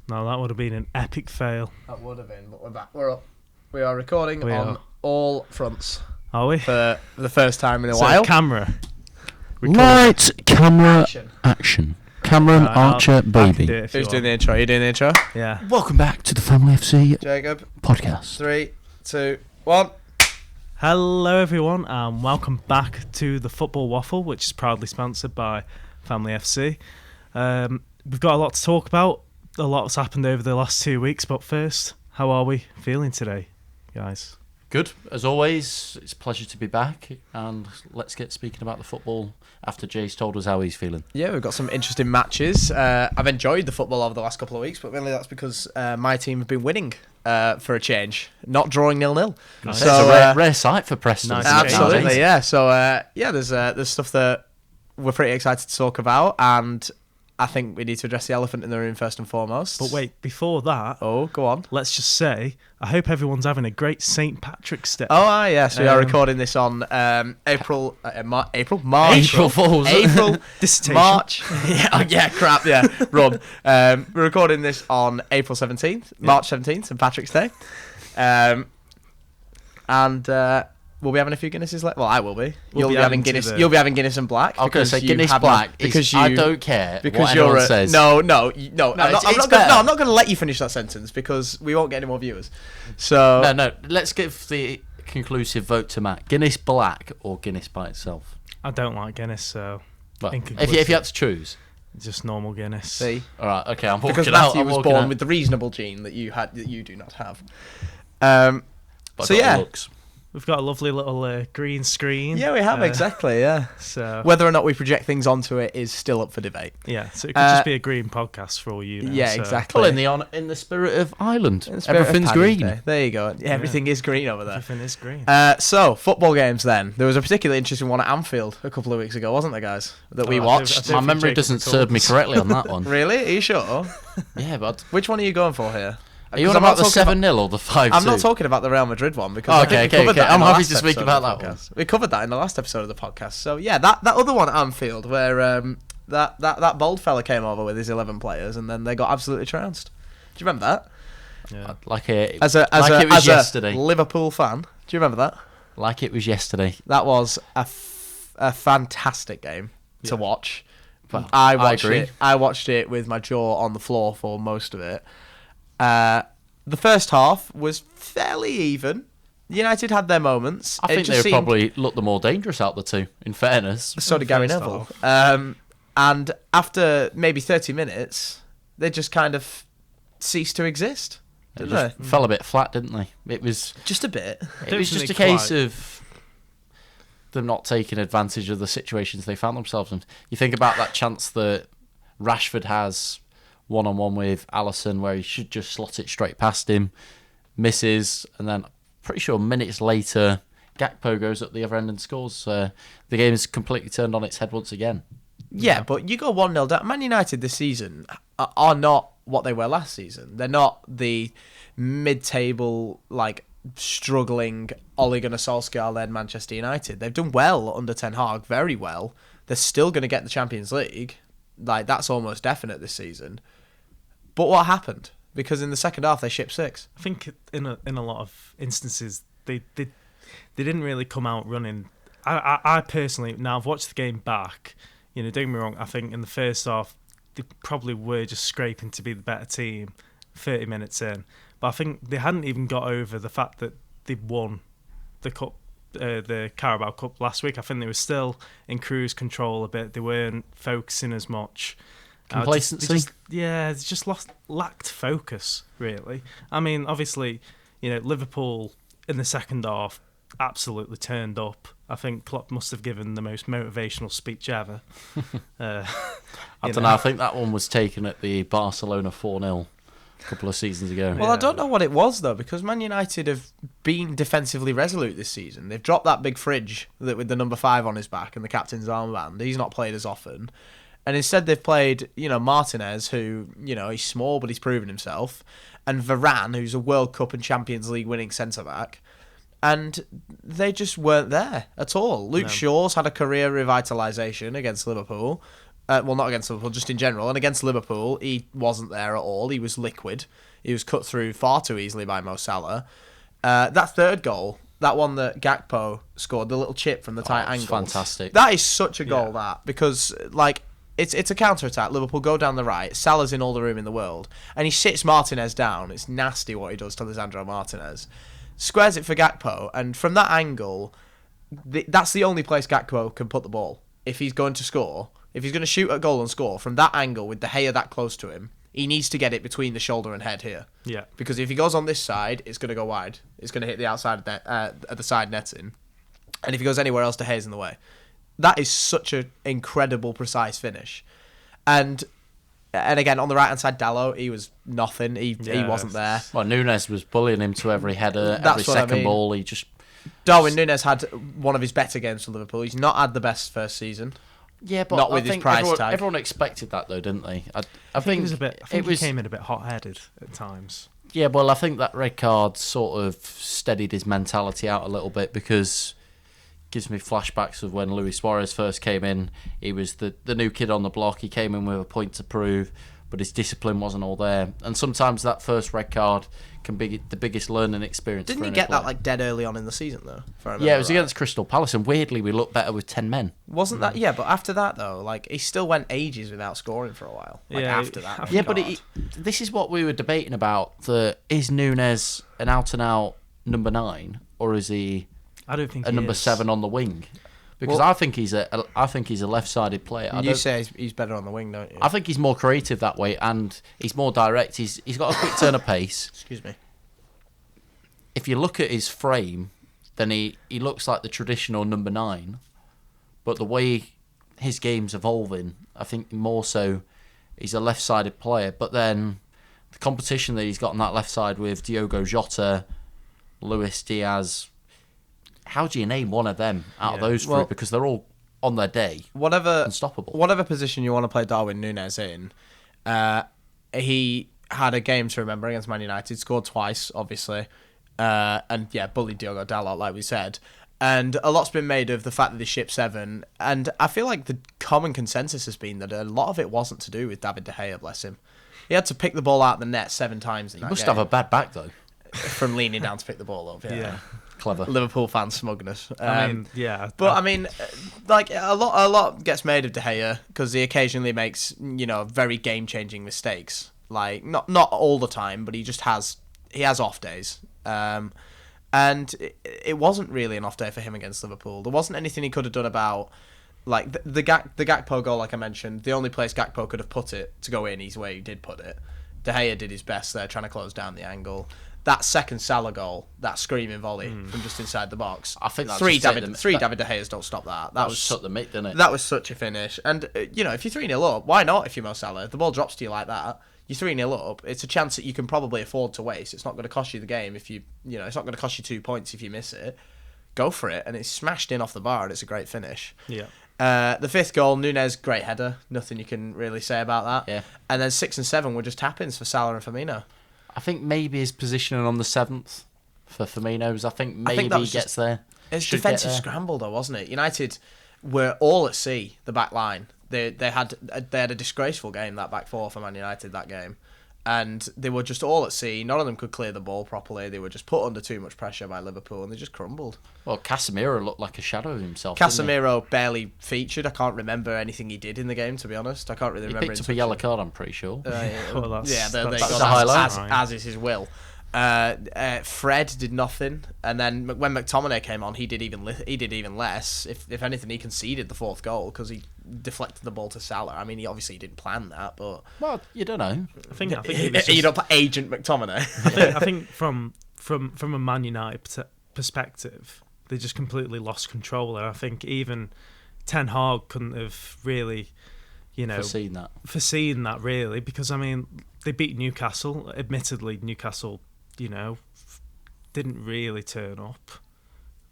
No, that would have been an epic fail. That would have been, but we're back. We're up. We are recording We on are. all fronts Are we? for the first time in a So, while. camera. Light, camera, Action. action. Cameron Right, Archer, I can do baby. it if you Who's doing want. the intro? You doing the intro? Yeah. Welcome back to the Family FC Jacob. podcast. 3, 2, 1. Hello, everyone, and welcome back to the Football Waffle, which is proudly sponsored by Family FC. We've got a lot to talk about. A lot's happened over the last 2 weeks, but first, how are we feeling today, guys? Good, as always. It's a pleasure to be back, and let's get speaking about the football after Jay's told us how he's feeling. Yeah, we've got some interesting matches. I've enjoyed the football over the last couple of weeks, but really that's because my team have been winning for a change, not drawing 0-0. Nice. So, it's a rare sight for Preston. Nice. isn't it, Absolutely, nowadays? yeah. So there's stuff that we're pretty excited to talk about, and I think we need to address the elephant in the room first and foremost. But wait, before that, Oh, go on. let's just say, I hope everyone's having a great St. Patrick's Day. Oh, yes, we are Um, recording this on March. April Fools. April, Dissertation. March. yeah, crap, yeah, rum. We're recording this on April 17th, March 17th, St. Patrick's Day. And we'll be having a few Guinnesses later. Well, I will be. We'll You'll be be having adding to Guinness. the- You'll be having Guinness and black. I was going to say you Guinness have Black. not- because I you don't care because what you're anyone a, says. no. I'm it's not better. going to let you finish that sentence because we won't get any more viewers. So No. Let's give the conclusive vote to Matt. Guinness Black or Guinness by itself? I don't like Guinness, so Well, if Inconclusive. you had to choose. just normal Guinness. see, All right, okay, I'm walking because out. Matthew I'm was walking born out. with the reasonable gene that you do not have. But So I've got the yeah. looks. We've got a lovely little green screen. Yeah, we have exactly. Yeah. So Whether or not we project things onto it is still up for debate. yeah, so it could just be a green podcast for all you know. Yeah, so. exactly. Well, in the spirit of Ireland, In the spirit of everything's Paddy's green. Day. There you go. Yeah, everything is green over there. Everything is green. So, football games then. There was a particularly interesting one at Anfield a couple of weeks ago, wasn't there, guys? That we Oh, I watched. don't My think memory Jacob doesn't recalls. serve me correctly on that one. Really? Are you sure? Yeah, but Which one are you going for here? are you 'Cause on I'm about not the talking 7-0 or the 5-2? I'm not talking about the Real Madrid one because Oh, I think okay, we covered okay. that in I'm the happy last to speak episode of about the that podcast. We covered that in the last episode of the podcast. So yeah, that other one at Anfield where that bold fella came over with his 11 players and then they got absolutely trounced. Do you remember that? Yeah. Like it As a was yesterday. Liverpool fan, do you remember that? Like it was yesterday. That was a fantastic game to watch. Well, I agree. it. I watched it with my jaw on the floor for most of it. The first half was fairly even. United had their moments. I It think just they seemed- probably looked the more dangerous out of the two, in fairness. So did Gary First Neville. half. And after maybe 30 minutes, they just kind of ceased to exist. They Didn't just they? fell a bit flat, didn't they? It was Just a bit. it was just a case of them not taking advantage of the situations they found themselves in. You think about that chance that Rashford has one-on-one with Alisson where he should just slot it straight past him, misses, and then pretty sure minutes later Gakpo goes up the other end and scores. The game is completely turned on its head once again. Yeah, but you go 1-0 down. Man United this season are not what they were last season. They're not the mid-table, like, struggling Ole Gunnar Solskjaer-led Manchester United. They've done well under Ten Hag, very well. They're still going to get the Champions League. Like, that's almost definite this season. But what happened? Because in the second half, they shipped 6. I think in a lot of instances they didn't really come out running. I personally, now I've watched the game back. You know, don't get me wrong. I think in the first half they probably were just scraping to be the better team. 30 minutes in, but I think they hadn't even got over the fact that they won the cup, the Carabao Cup last week. I think they were still in cruise control a bit. They weren't focusing as much. Complacency? They just lacked focus, really. I mean, obviously, you know, Liverpool in the second half absolutely turned up. I think Klopp must have given the most motivational speech ever. I don't know. I think that one was taken at the Barcelona 4-0 a couple of seasons ago. Well, I don't know what it was, though, because Man United have been defensively resolute this season. They've dropped that big fridge with the number 5 on his back and the captain's armband. He's not played as often. And instead they've played, Martinez, who, he's small, but he's proven himself, and Varane, who's a World Cup and Champions League winning centre-back. And they just weren't there at all. Luke Shaw's had a career revitalisation against Liverpool. Well, not against Liverpool, just in general. And against Liverpool, he wasn't there at all. He was liquid. He was cut through far too easily by Mo Salah. That third goal, that one that Gakpo scored, the little chip from the tight angle. Fantastic. That is such a goal, because, like, it's a counter-attack. Liverpool go down the right. Salah's in all the room in the world. And he sits Martinez down. It's nasty what he does to Lisandro Martinez. Squares it for Gakpo. And from that angle, that's the only place Gakpo can put the ball. If he's going to score, if he's going to shoot a goal and score, from that angle with De Gea that close to him, he needs to get it between the shoulder and head here. Yeah. Because if he goes on this side, it's going to go wide. It's going to hit the outside of at the side netting. And if he goes anywhere else, De Gea's in the way. That is such an incredible, precise finish. And again, on the right-hand side, Dalot, he was nothing. He wasn't there. Well, Nunes was bullying him to every header, That's every second ball. He just... Darwin Nunes had one of his better games for Liverpool. He's not had the best first season. Yeah, but not with I think his price tag. everyone expected that, though, didn't they? I think he came in a bit hot-headed at times. Yeah, well, I think that red card sort of steadied his mentality out a little bit, because it gives me flashbacks of when Luis Suarez first came in. He was the new kid on the block. He came in with a point to prove, but his discipline wasn't all there. And sometimes that first red card can be the biggest learning experience. Didn't he get that like dead early on in the season though? Yeah, it was against Crystal Palace, and weirdly we looked better with 10 men. Wasn't that? Yeah, but after that though, like he still went ages without scoring for a while. Like after that. Yeah, but this is what we were debating about. Is Nunes an out and out number 9, or is he? I don't think a number 7 on the wing. Because I think he's a left-sided player. You say he's better on the wing, don't you? I think he's more creative that way, and he's more direct. He's got a quick turn of pace. Excuse me. If you look at his frame, then he looks like the traditional number 9. But the way his game's evolving, I think more so he's a left-sided player. But then the competition that he's got on that left side with Diogo Jota, Luis Diaz... How do you name one of them out of those three? Because they're all on their day. Unstoppable. Whatever position you want to play Darwin Nunes in, he had a game to remember against Man United. Scored twice, obviously, and bullied Diogo Dalot, like we said. And a lot's been made of the fact that they shipped 7. And I feel like the common consensus has been that a lot of it wasn't to do with David De Gea. Bless him. He had to pick the ball out of the net 7 times in that game. He must have a bad back though. From leaning down to pick the ball up. Yeah. Clever. Liverpool fan smugness. But I mean, like a lot gets made of De Gea because he occasionally makes very game-changing mistakes. Like not all the time, but he has off days. And it wasn't really an off day for him against Liverpool. There wasn't anything he could have done about like the Gakpo goal, like I mentioned. The only place Gakpo could have put it to go in, he's where he did put it. De Gea did his best there, trying to close down the angle. That second Salah goal, that screaming volley from just inside the box. I think that's three David De Gea's don't stop that. That was shut the mitt, didn't it? That was such a finish. And if you're 3-0 up, why not? If you're Mo Salah, if the ball drops to you like that, you're 3-0 up. It's a chance that you can probably afford to waste. It's not going to cost you the game if it's not going to cost you 2 points if you miss it. Go for it, and it's smashed in off the bar, and it's a great finish. Yeah. The 5th goal, Nunes, great header. Nothing you can really say about that. Yeah. And then 6 and 7 were just tap-ins for Salah and Firmino. I think maybe his positioning on the 7th for Firmino's. I think maybe he gets there. It's defensive scramble though, wasn't it? United were all at sea. The back line. They had a disgraceful game, that back four for Man United that game, and they were just all at sea. None of them could clear the ball properly. They were just put under too much pressure by Liverpool, and they just crumbled. Well, Casemiro looked like a shadow of himself. Casemiro barely featured. I can't remember anything he did in the game, to be honest. I can't really remember. He picked up a yellow card, I'm pretty sure. That's the highlight. As is his will. Fred did nothing, and then when McTominay came on, he did even less. If anything, he conceded the 4th goal because he deflected the ball to Salah. I mean, he obviously didn't plan that, but you don't know. I think it was you don't put Agent McTominay. I think from a Man United perspective, they just completely lost control, and I think even Ten Hag couldn't have really, foreseen that really, because I mean they beat Newcastle. Admittedly, Newcastle, didn't really turn up.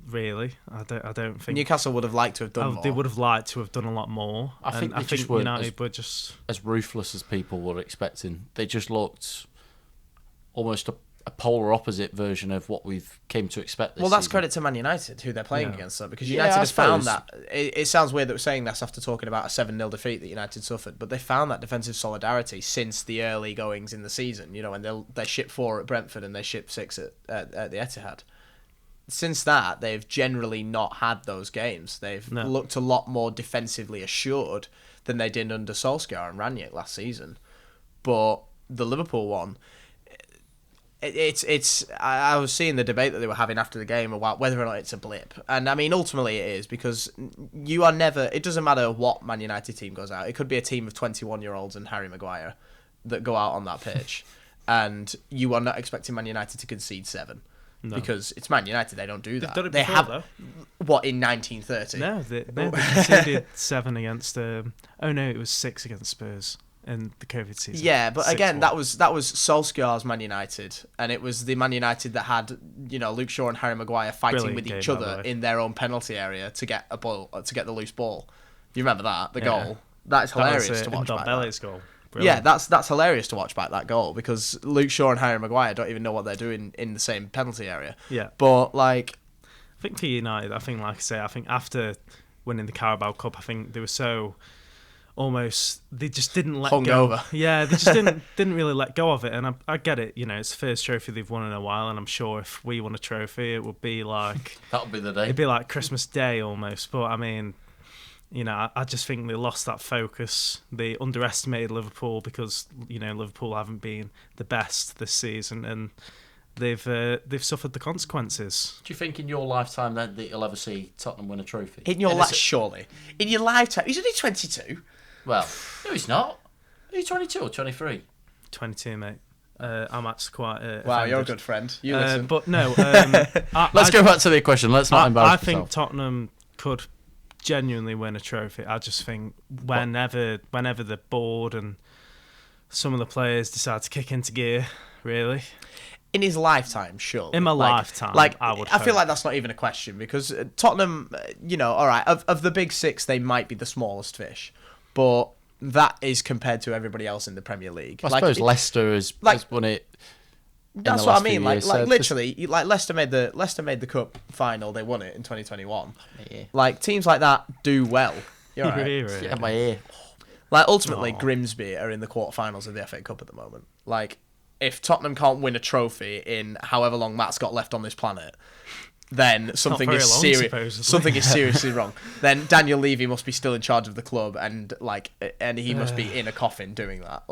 Really, I don't think Newcastle would have liked to have done more. They would have liked to have done a lot more. I think United were just as ruthless as people were expecting. They just looked almost a polar opposite version of what we've came to expect this Well, that's season. credit to Man United, who they're playing against, though, because Yeah, United I have found suppose. that. It sounds weird that we're saying this after talking about a 7-0 defeat that United suffered, but they found that defensive solidarity since the early goings in the season, when they shipped 4 at Brentford and they shipped 6 at the Etihad. Since that, they've generally not had those games. They've looked a lot more defensively assured than they did under Solskjaer and Ranić last season. But the Liverpool one... I was seeing the debate that they were having after the game about whether or not it's a blip. And I mean, ultimately it is, because you are never, it doesn't matter what Man United team goes out. It could be a team of 21-year-olds and Harry Maguire that go out on that pitch. And you are not expecting Man United to concede 7. No. Because it's Man United, they don't do that. They've done it they before, have, though. What, in 1930? No, they conceded 7 against, it was 6 against Spurs. In the COVID season. Yeah, but 6-1. again, that was Solskjaer's Man United, and it was the Man United that had Luke Shaw and Harry Maguire fighting with each other in their own penalty area to get the loose ball. You remember that goal? That's hilarious to watch back. Belle's goal. Brilliant. Yeah, that's hilarious to watch back that goal, because Luke Shaw and Harry Maguire don't even know what they're doing in the same penalty area. Yeah, but I think for United, I think after winning the Carabao Cup, I think they were so. Almost, they just didn't let go. Over. Yeah, they just didn't really let go of it, and I get it. It's the first trophy they've won in a while, and I'm sure if we won a trophy, it would be like that'll be the day. It'd be like Christmas Day almost. But I mean, I just think they lost that focus. They underestimated Liverpool because Liverpool haven't been the best this season, and they've suffered the consequences. Do you think in your lifetime then that you'll ever see Tottenham win a trophy? Surely in your lifetime, he's only 22. Well, no, he's not. Are you 22 or 23? 22, mate. I'm actually quite. Wow, offended. you're a good friend. You listen. But no. Let's go back to the question. Let's not embarrass I think ourselves. Tottenham could genuinely win a trophy. I just think whenever they're bored and some of the players decide to kick into gear, really. In his lifetime, sure. In my lifetime, I feel like that's not even a question, because Tottenham, all right, of the big 6, they might be the smallest fish, but that is compared to everybody else in the Premier League. I suppose Leicester has won it. That's what I mean. Literally, Leicester made the cup final. They won it in 2021. Yeah. Teams like that do well. You're right. Yeah, my ear. Ultimately, Grimsby are in the quarterfinals of the FA Cup at the moment. If Tottenham can't win a trophy in however long Matt's got left on this planet, then something is seriously wrong. Then Daniel Levy must be still in charge of the club, and he must be in a coffin doing that.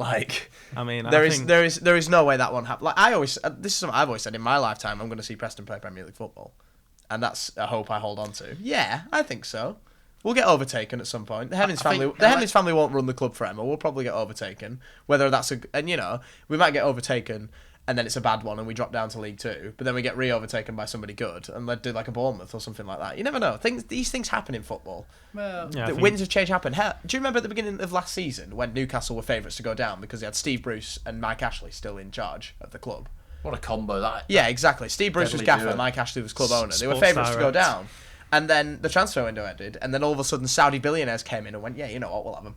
There is no way that won't happen. This is something I've always said in my lifetime. I'm going to see Preston play Premier League football, and that's a hope I hold on to. Yeah, I think so. We'll get overtaken at some point. The Hemmings family won't run the club forever. We'll probably get overtaken. Whether that's we might get overtaken and then it's a bad one and we drop down to League 2, but then we get re-overtaken by somebody good and they'd do like a Bournemouth or something like that. You never know. These things happen in football. Well, the winds of change happen. Do you remember at the beginning of last season when Newcastle were favourites to go down because they had Steve Bruce and Mike Ashley still in charge of the club? What a combo that. Yeah, exactly. Steve Bruce was gaffer, Mike Ashley was club owner. They were favourites to go down. And then the transfer window ended, and then all of a sudden Saudi billionaires came in and went, yeah, you know what, we'll have them.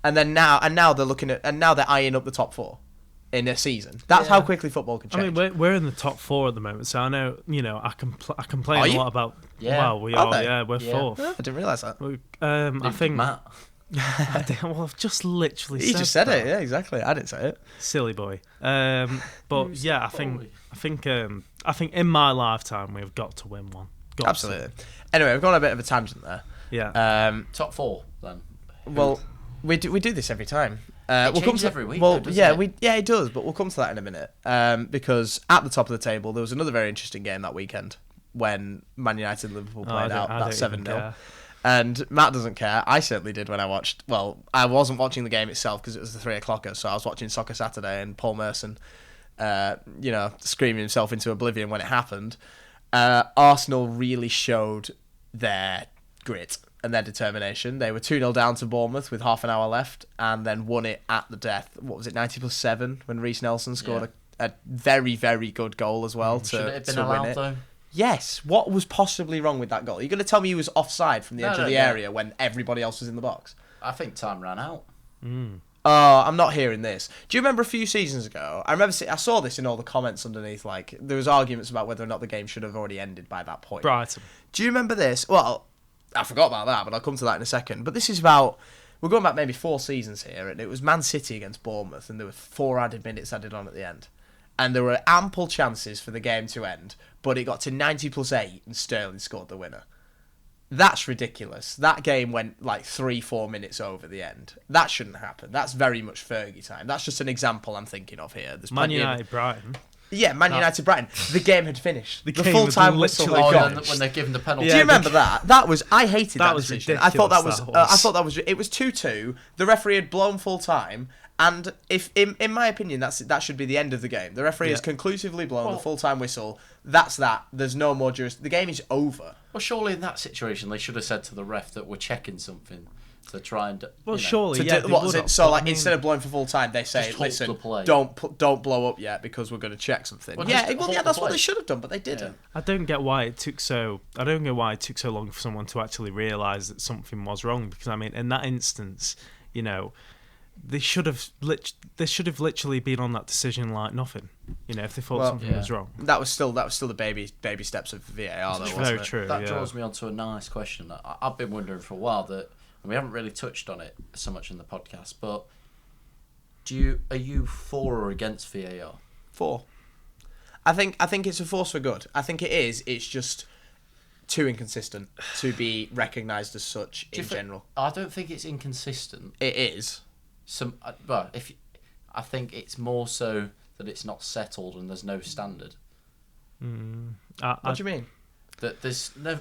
And then now they're eyeing up the top 4 in a season. That's how quickly football can change. I mean, we're in the top 4 at the moment, so I know, I complain a lot about. Yeah. Well, we are. Yeah, we're 4th. I didn't realise that. I think Matt. I've just literally. He just said it. Yeah, exactly. I didn't say it. Silly boy. But yeah, I think in my lifetime we've got to win one. Absolutely. Anyway, we've gone a bit of a tangent there. Yeah. Top 4 then. Well, we do this every time. We'll come to every week. Well, it does, but we'll come to that in a minute. Because at the top of the table, there was another very interesting game that weekend when Man United and Liverpool played out that 7-0. And Matt doesn't care. I certainly did when I watched. Well, I wasn't watching the game itself because it was the 3:00, so I was watching Soccer Saturday and Paul Merson, screaming himself into oblivion when it happened. Arsenal really showed their grit and their determination. They were 2-0 down to Bournemouth with half an hour left and then won it at the death. What was it, 90+7 when Reece Nelson scored a very, very good goal as well to it have been win allowed, it. Though? Yes. What was possibly wrong with that goal? You're going to tell me he was offside from the edge of the area when everybody else was in the box? I think time ran out. Oh, I'm not hearing this. Do you remember a few seasons ago? I saw this in all the comments underneath. Like, there was arguments about whether or not the game should have already ended by that point. Brighton. Do you remember this? Well, I forgot about that, but I'll come to that in a second. But this is about... We're going back maybe 4 seasons here, and it was Man City against Bournemouth, and there were 4 added minutes added on at the end. And there were ample chances for the game to end, but it got to 90 plus 8, and Sterling scored the winner. That's ridiculous. That game went like 3-4 minutes over the end. That shouldn't happen. That's very much Fergie time. That's just an example I'm thinking of here. There's Man United, Brighton. Yeah, Man United, Brighton. The game had finished. The game full-time had whistle literally had gone. When they're given the penalty. Do you remember that? That was... I hated that was decision. ridiculous. I thought that was... It was 2-2. The referee had blown full-time. And if, in my opinion, that should be the end of the game. The referee has conclusively blown the full-time whistle. That's that. There's no more The game is over. Well, surely in that situation, they should have said to the ref that we're checking something to try and... Well, surely, Instead of blowing for full-time, they say, listen, don't blow up yet because we're going to check something. Well, that's what they should have done, but they didn't. I don't get why it took so long for someone to actually realise that something was wrong. Because, I mean, in that instance, you know... They should have literally been on that decision like nothing. You know, if they thought something was wrong. That was still the baby steps of VAR. That's very true. That draws me on to a nice question. I've been wondering for a while that, and we haven't really touched on it so much in the podcast, but are you for or against VAR? For. I think it's a force for good. I think it is. It's just too inconsistent to be recognised as such in general. I don't think it's inconsistent. It is. I think it's more so that it's not settled and there's no standard. What do you mean? That there's no...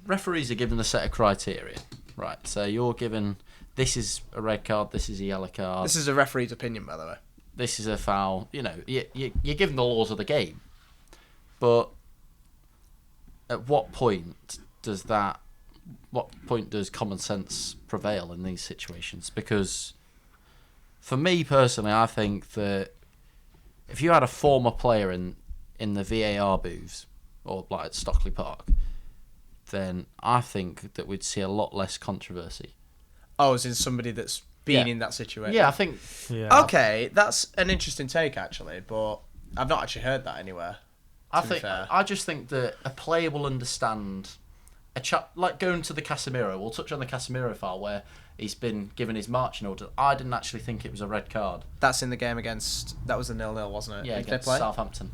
referees are given a set of criteria, right? So you're given, this is a red card, this is a yellow card. This is a referee's opinion, by the way. This is a foul. You know, you're given the laws of the game. But at what point does common sense prevail in these situations? Because for me personally, I think that if you had a former player in the VAR booths or like at Stockley Park, then I think that we'd see a lot less controversy. Oh, as in somebody that's been in that situation? Yeah, I think... Yeah. Okay, that's an interesting take, actually, but I've not actually heard that anywhere. I just think that a player will understand... like going to the Casemiro, we'll touch on the Casemiro file where he's been given his marching order. I didn't actually think it was a red card. That's in the game against... That was the 0-0, wasn't it? Yeah, Did against they play? Southampton,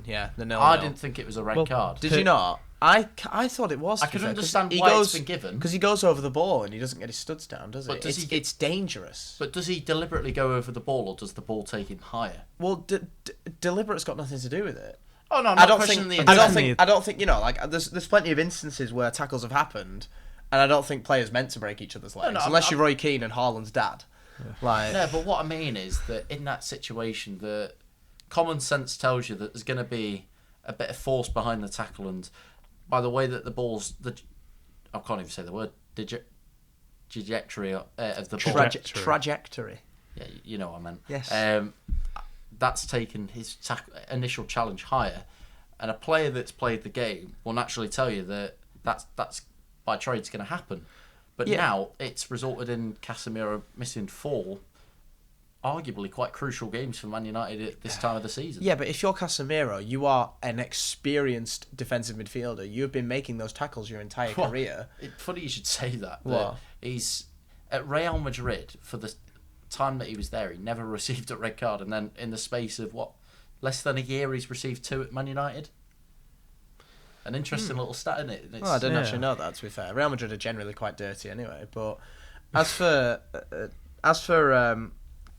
yeah, the 0-0. I didn't think it was a red card. Did you not? I thought it was. I could understand why it's been given. Because he goes over the ball and he doesn't get his studs down, does But it? It's dangerous. But does he deliberately go over the ball or does the ball take him higher? Well, deliberate's got nothing to do with it. Oh no, I don't think you know, like there's plenty of instances where tackles have happened, and I don't think players meant to break each other's legs unless you're Roy Keane and Haaland's dad. Yeah. No, but what I mean is that in that situation, the common sense tells you that there's going to be a bit of force behind the tackle, and by the way that the ball's I can't even say the word trajectory of the ball. Trajectory. Yeah, you know what I meant. Yes. That's taken his initial challenge higher, and a player that's played the game will naturally tell you that that's by trade's going to happen. But now it's resulted in Casemiro missing 4 arguably quite crucial games for Man United at this time of the season. Yeah, but if you're Casemiro, you are an experienced defensive midfielder. You've been making those tackles your entire career. It's funny you should say that. What? He's at Real Madrid for the time that he was there. He never received a red card, and then in the space of less than a year, he's received 2 at Man United. An interesting little stat, isn't it? Well, I didn't actually know that. To be fair, Real Madrid are generally quite dirty anyway. But as for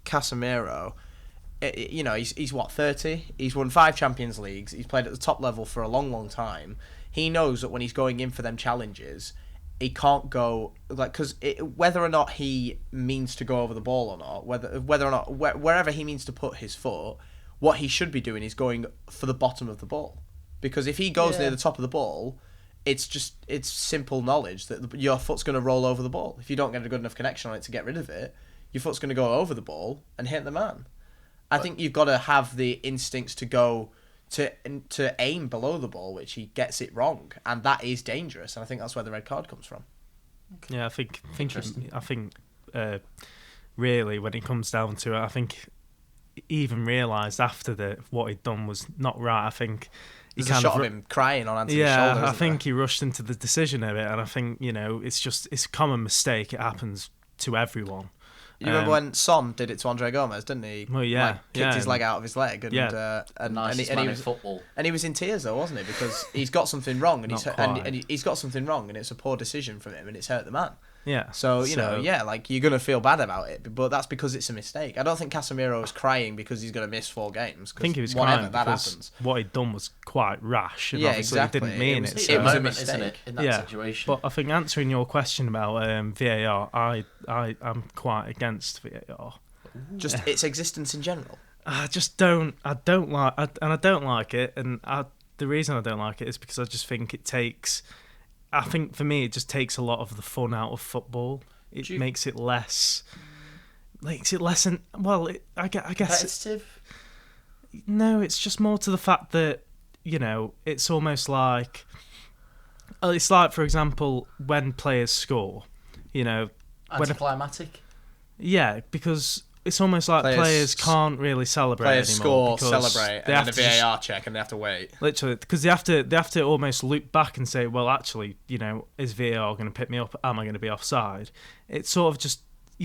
Casemiro, you know, he's what, 30? He's won 5 Champions Leagues. He's played at the top level for a long, long time. He knows that when he's going in for them challenges, he can't go because whether or not he means to go over the ball or not, whether or not wherever he means to put his foot, what he should be doing is going for the bottom of the ball. Because if he goes near the top of the ball, it's simple knowledge that your foot's going to roll over the ball. If you don't get a good enough connection on it to get rid of it, your foot's going to go over the ball and hit the man. I think you've got to have the instincts to go to aim below the ball, which he gets it wrong, and that is dangerous. And I think that's where the red card comes from. Yeah, I think really, when it comes down to it. I think he even realised after what he'd done was not right. I think he There's a shot of him crying on Anthony's shoulder. I think he rushed into the decision of it, and I think it's a common mistake. It happens to everyone. You remember when Son did it to Andre Gomez, didn't he? Well, yeah, kicked his leg out of his leg, and he was football. And he was in tears though, wasn't he? Because he's got something wrong, and he's got something wrong, and it's a poor decision from him, and it's hurt the man. Yeah. So like you're gonna feel bad about it, but that's because it's a mistake. I don't think Casemiro was crying because he's gonna miss 4 games. I think he was crying because what he'd done was quite rash, and obviously he didn't mean it. It was a mistake, isn't it, in that situation? But I think answering your question about VAR, I'm quite against VAR. Just its existence in general. I don't like it, and the reason I don't like it is because I just think I think for me, it just takes a lot of the fun out of football. It makes it less. I guess. Competitive? No, it's just more to the fact that it's almost like. It's like, for example, when players score. Anticlimactic. Yeah, because it's almost like players can't really celebrate anymore. Players score, celebrate, and then a VAR check, and they have to wait. Literally, because they have to almost loop back and say, well, actually, is VAR going to pick me up? Am I going to be offside? It's sort of just,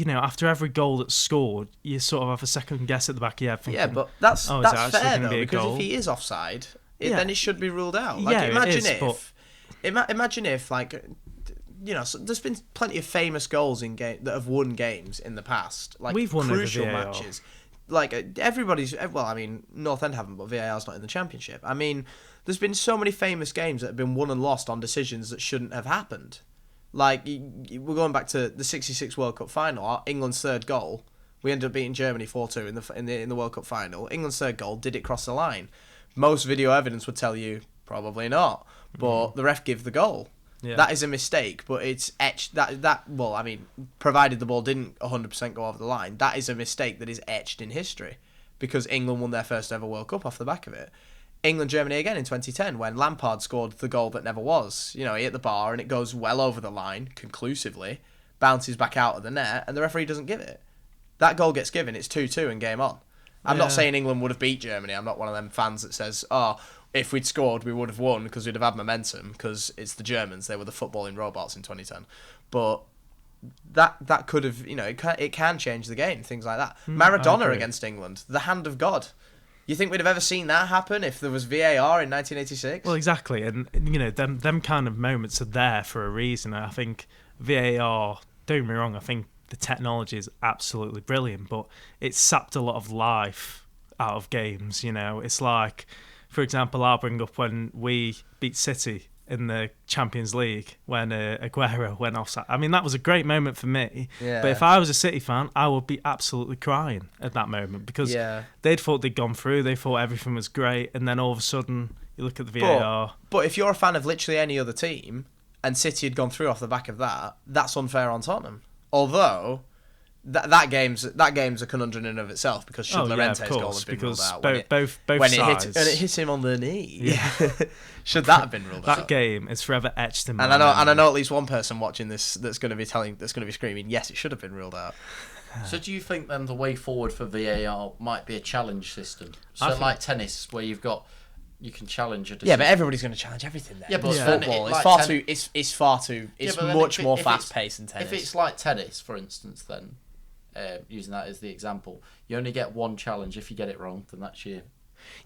after every goal that's scored, you sort of have a second guess at the back of your head. Thinking, but that's fair though, because if he is offside, then it should be ruled out. Like, imagine if like. So there's been plenty of famous goals in that have won games in the past, like we've won crucial matches. Like everybody's, North End haven't, but VAR's not in the Championship. There's been so many famous games that have been won and lost on decisions that shouldn't have happened. Like we're going back to the '66 World Cup final. England's third goal, we ended up beating Germany 4-2 in the World Cup final. England's third goal, did it cross the line? Most video evidence would tell you probably not, but the ref gave the goal. Yeah. That is a mistake, but it's etched. Provided the ball didn't 100% go over the line, that is a mistake that is etched in history, because England won their first ever World Cup off the back of it. England-Germany again in 2010, when Lampard scored the goal that never was. He hit the bar and it goes well over the line, conclusively, bounces back out of the net, and the referee doesn't give it. That goal gets given, it's 2-2 and game on. I'm not saying England would have beat Germany. I'm not one of them fans that says, if we'd scored, we would have won because we'd have had momentum, because it's the Germans. They were the footballing robots in 2010. But that could have, it can change the game, things like that. Maradona against England, the hand of God. You think we'd have ever seen that happen if there was VAR in 1986? Well, exactly. And, them kind of moments are there for a reason. I think VAR, don't get me wrong, I think the technology is absolutely brilliant, but it's sapped a lot of life out of games, It's like, for example, I'll bring up when we beat City in the Champions League when Aguero went offside. That was a great moment for me. Yeah. But if I was a City fan, I would be absolutely crying at that moment, because they'd thought they'd gone through, they thought everything was great, and then all of a sudden you look at the VAR. But if you're a fan of literally any other team and City had gone through off the back of that, that's unfair on Tottenham. Although that game's a conundrum in and of itself, because should Llorente's goal have been ruled out both sides. It hit him on the knee. Yeah. Should that have been ruled out? That game is forever etched in my memory. And I know at least one person watching this that's going to be screaming, yes, it should have been ruled out. So do you think then the way forward for VAR might be a challenge system? So like tennis, where you can challenge a decision. Yeah, but everybody's going to challenge everything then. Yeah, but football, it's much more fast paced than tennis. If it's like tennis, for instance, then using that as the example, you only get one challenge. If you get it wrong, then that's you.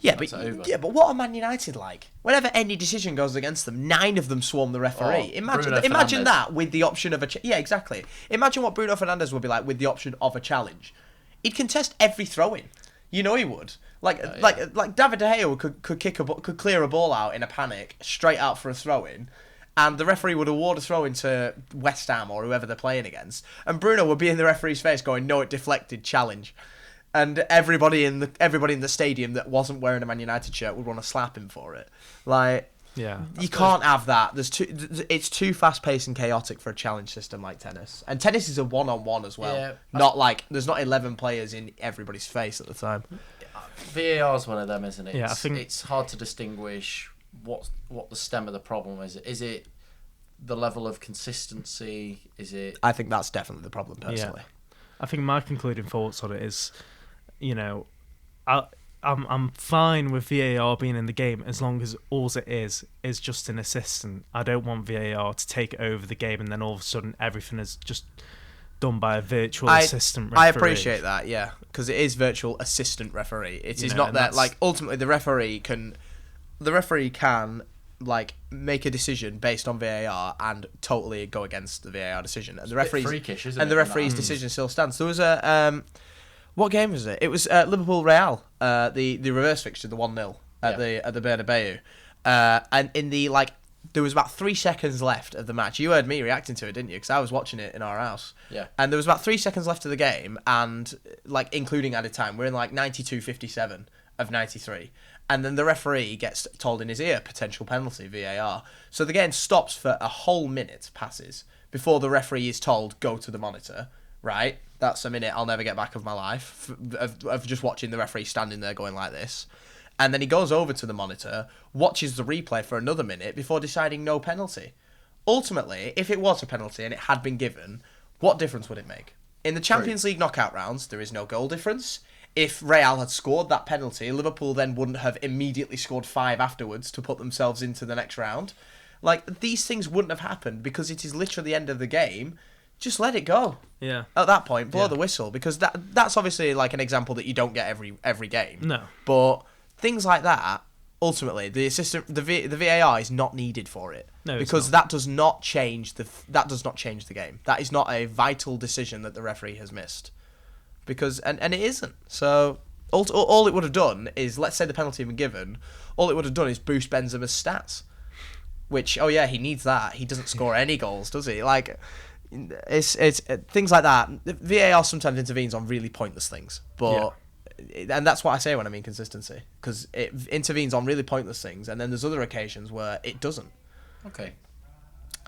But what are Man United like? Whenever any decision goes against them, 9 of them swarm the referee. Imagine that with the option of exactly. Imagine what Bruno Fernandes would be like with the option of a challenge. He'd contest every throw-in. He would. Like David De Gea could clear a ball out in a panic, straight out for a throw-in, and the referee would award a throw-in to West Ham or whoever they're playing against, and Bruno would be in the referee's face going, "No, it deflected, challenge." And everybody in the stadium that wasn't wearing a Man United shirt would want to slap him for it. You can't have that. It's too fast-paced and chaotic for a challenge system like tennis. And tennis is a one-on-one as well. Yeah, there's not 11 players in everybody's face at the time. VAR's one of them, isn't it? Yeah, I think it's hard to distinguish what the stem of the problem is. Is it the level of consistency? Is it? I think that's definitely the problem, personally. Yeah. I think my concluding thoughts on it is, you know, I'm fine with VAR being in the game as long as all it is just an assistant. I don't want VAR to take over the game and then all of a sudden everything is just done by a virtual assistant referee. I appreciate that, yeah, because it is virtual assistant referee. It is not that, like, ultimately the referee can like make a decision based on VAR and totally go against the VAR decision, and the referee's decision still stands. There was a what game was it? It was Liverpool Real, the reverse fixture, the 1-0 at the Bernabeu, and in the there was about 3 seconds left of the match. You heard me reacting to it, didn't you? Because I was watching it in our house. Yeah. And there was about 3 seconds left of the game, and including added time, we're in 92:57 of 93. And then the referee gets told in his ear, potential penalty, VAR. So the game stops for a whole minute, passes, before the referee is told, go to the monitor, right? That's a minute I'll never get back of my life, of just watching the referee standing there going like this. And then he goes over to the monitor, watches the replay for another minute before deciding no penalty. Ultimately, if it was a penalty and it had been given, what difference would it make? In the Champions League knockout rounds, there is no goal difference. If Real had scored that penalty, Liverpool then wouldn't have immediately scored 5 afterwards to put themselves into the next round. These things wouldn't have happened because it is literally the end of the game. Just let it go. Yeah. At that point, blow the whistle, because that's obviously an example that you don't get every game. No. But things like that, ultimately, the VAR is not needed for it. No, because that does not change the game. That is not a vital decision that the referee has missed. Because and it isn't. So all it would have done is, let's say the penalty had been given, all it would have done is boost Benzema's stats. Which, he needs that. He doesn't score any goals, does he? It's things like that. VAR sometimes intervenes on really pointless things, but and that's what I say when I mean consistency, because it intervenes on really pointless things, and then there's other occasions where it doesn't. Okay.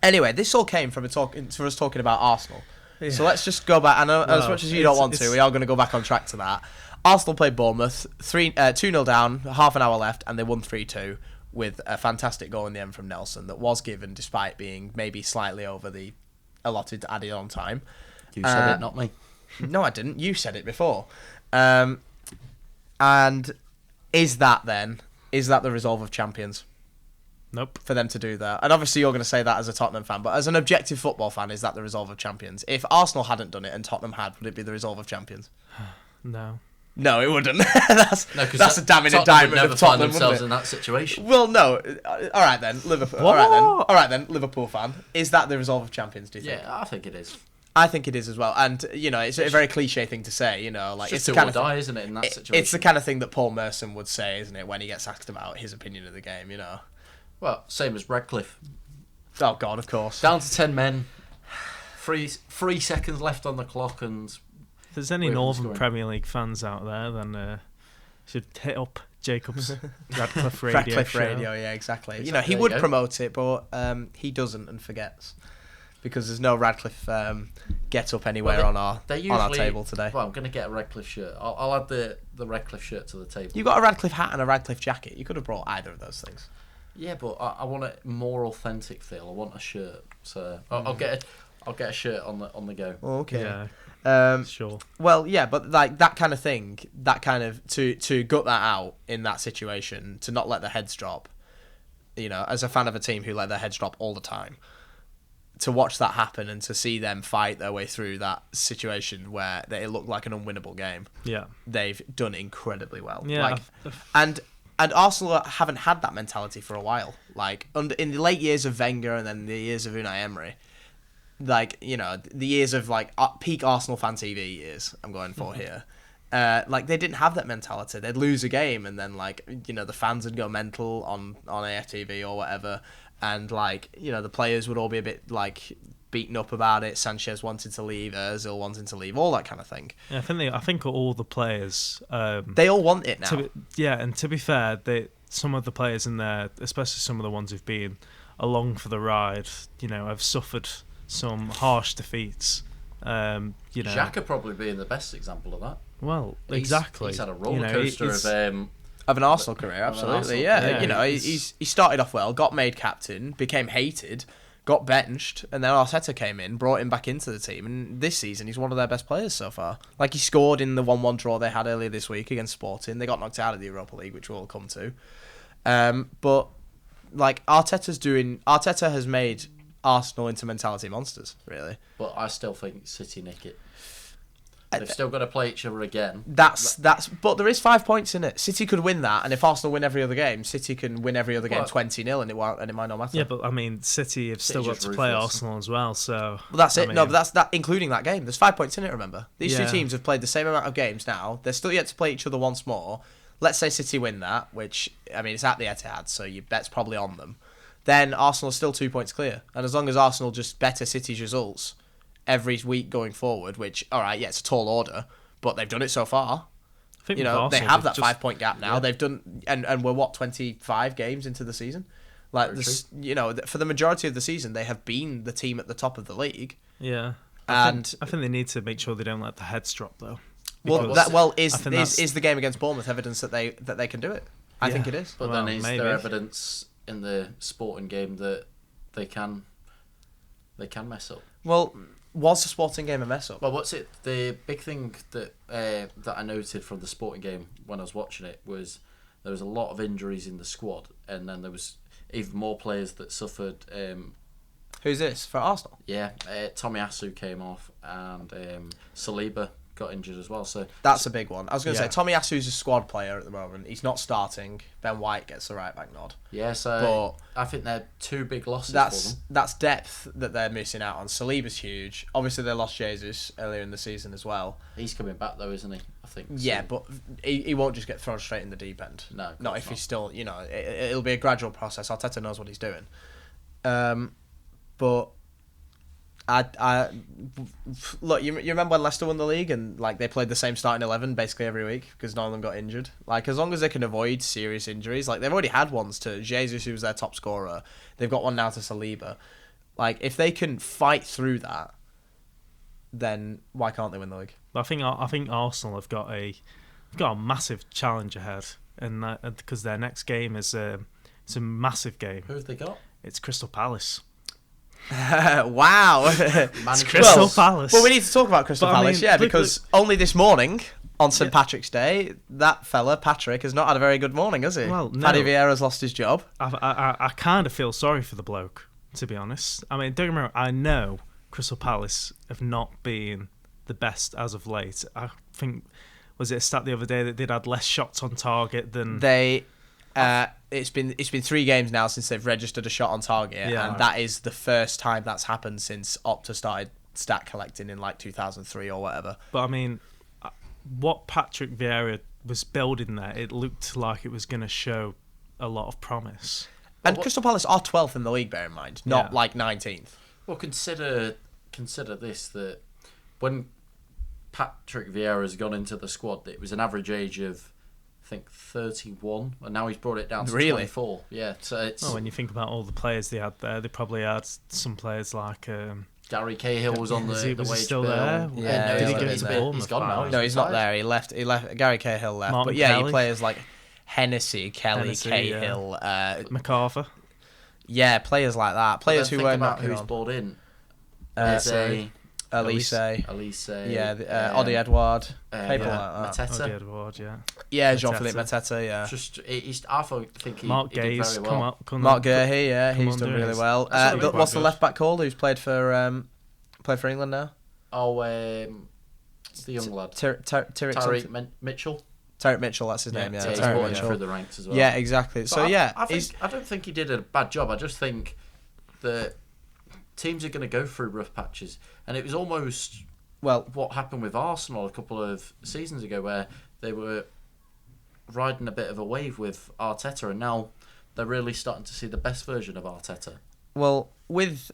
Anyway, this all came from us talking about Arsenal. Yeah. So let's just go back. As much as you don't want to, we are going to go back on track to that. Arsenal played Bournemouth, 2-0 down, half an hour left, and they won 3-2 with a fantastic goal in the end from Nelson that was given despite being maybe slightly over the allotted added on time. You said it, not me. No, I didn't. You said it before. And is that the resolve of champions? Nope. For them to do that. And obviously you're going to say that as a Tottenham fan, but as an objective football fan, is that the resolve of champions? If Arsenal hadn't done it and Tottenham had, would it be the resolve of champions? No. No, it wouldn't. that's a damning indictment of Tottenham, themselves wouldn't it? in that situation. Well, no. All right then, Liverpool. All right then, Liverpool fan. Is that the resolve of champions, do you think? Yeah, I think it is. I think it is as well. And, it's a very cliche thing to say, it's the kind of die, isn't it, in that situation? It's the kind of thing that Paul Merson would say, isn't it, when he gets asked about his opinion of the game, Well, same as Redcliffe. Oh, God, of course. Down to 10 men. 3 seconds left on the clock, and if there's any Northern Premier League fans out there, then should hit up Jacob's Radcliffe Radio. Radcliffe Radio, yeah, exactly. He would promote it, but he doesn't and forgets. Because there's no Radcliffe get up anywhere on our table today. Well, I'm going to get a Radcliffe shirt. I'll add the Radcliffe shirt to the table. You got a Radcliffe hat and a Radcliffe jacket. You could have brought either of those things. Yeah, but I want a more authentic feel. I want a shirt, so I'll get a shirt on the go. Oh, okay. Yeah. Sure. Well, yeah, but that kind of thing, that kind of to gut that out in that situation, to not let the heads drop. As a fan of a team who let their heads drop all the time, to watch that happen and to see them fight their way through that situation where it looked like an unwinnable game. Yeah. They've done incredibly well. Yeah. And Arsenal haven't had that mentality for a while. In the late years of Wenger and then the years of Unai Emery, the years of peak Arsenal fan TV years I'm going for here. They didn't have that mentality. They'd lose a game and then the fans would go mental on AFTV or whatever. And the players would all be a bit beaten up about it. Sanchez wanted to leave, Ozil wanted to leave, all that kind of thing. Yeah, I think all the players they all want it now. And to be fair, some of the players in there, especially some of the ones who've been along for the ride, have suffered some harsh defeats. Xhaka probably being the best example of that. Well, exactly. He's had a roller coaster of an Arsenal career, absolutely. Yeah. He started off well, got made captain, became hated, got benched, and then Arteta came in, brought him back into the team, and this season he's one of their best players so far. Like, he scored in the 1-1 draw they had earlier this week against Sporting. They got knocked out of the Europa League, which we'll come to. But like, Arteta has made Arsenal into mentality monsters, really. But I still think City nick it. They've still got to play each other again. But there is 5 points in it. City could win that, and if Arsenal win every other game, City can win every other game 20-0, and it might not matter. Yeah, but I mean, City have still got to play Arsenal as well, so. Well, that's it. No, but that's that, including that game. There's 5 points in it. Remember, these two teams have played the same amount of games now. They're still yet to play each other once more. Let's say City win that, which, I mean, it's at the Etihad, so your bet's probably on them. Then Arsenal's still 2 points clear, and as long as Arsenal just better City's results every week going forward, which, all right, yeah, it's a tall order, but they've done it so far. I think they have that 5 point gap now. Yeah. They've done, and we're 25 games into the season. Like this, for the majority of the season, they have been the team at the top of the league. Yeah, I think they need to make sure they don't let the heads drop though. Is the game against Bournemouth evidence that they can do it? I think it is. But then is there evidence in the Sporting game that they can mess up? Well, was the Sporting game a mess up? Well, what's it? The big thing that I noted from the Sporting game when I was watching it was there was a lot of injuries in the squad, and then there was even more players that suffered. Who's this for Arsenal? Yeah, Tomiyasu came off, and Saliba got injured as well. So that's a big one. I was going to say Tomiyasu's a squad player at the moment. He's not starting. Ben White gets the right back nod. Yeah, so but I think they're two big losses for them. That's depth that they're missing out on. Saliba's huge. Obviously, they lost Jesus earlier in the season as well. He's coming back though, isn't he? I think. Yeah, but he won't just get thrown straight in the deep end. No, not if he's still. It'll be a gradual process. Arteta knows what he's doing. But I look. You remember when Leicester won the league and like they played the same starting 11 basically every week because none of them got injured. Like, as long as they can avoid serious injuries, like they've already had ones to Jesus, who was their top scorer. They've got one now to Saliba. Like, if they can fight through that, then why can't they win the league? I think Arsenal have got a massive challenge ahead, and because their next game is it's a massive game. Who have they got? It's Crystal Palace. Wow. It's Crystal Palace. Well, we need to talk about Crystal Palace, because only this morning, on St. Patrick's Day, that fella, Patrick, has not had a very good morning, has he? Well, no. Paddy Vieira's lost his job. I kind of feel sorry for the bloke, to be honest. I mean, don't get me wrong, I know Crystal Palace have not been the best as of late. I think, was it a stat the other day that they'd had less shots on target than... It's been 3 games now since they've registered a shot on target, and that is the first time that's happened since Opta started stat collecting in like 2003 or whatever. But I mean, what Patrick Viera was building there, it looked like it was going to show a lot of promise. And Crystal Palace are 12th in the league, bear in mind, not like 19th. Well, consider this, that when Patrick Viera has gone into the squad, it was an average age of, I think, 31, and now he's brought it down to 24. Yeah, so it's... Well, when you think about all the players they had there, they probably had some players like... Gary Cahill was on the wage still bill. there? Yeah, did he go to Bournemouth? He's gone now. No, he's not there. He left. Gary Cahill left. Martin but yeah, Kelly. you players like Hennessy, Cahill, MacArthur. Yeah, players like that. Players who were not who's brought in. Elise. Yeah, Odi Edouard. People like that. Mateta. Odi Edouard, yeah. Yeah, Jean-Philippe Mateta, yeah. I think he Mark did Gay's very well. Mark Gahey, yeah, he's done really well. What's the left back called? Who's played for England now? Oh, it's the young lad. Tyreek Mitchell. Tyreek Mitchell, that's his name. Yeah, he's brought him through the ranks as well. Yeah, exactly. But so I don't think he did a bad job. I just think that teams are going to go through rough patches, and it was almost what happened with Arsenal a couple of seasons ago, where they were riding a bit of a wave with Arteta, and now they're really starting to see the best version of Arteta. Well, with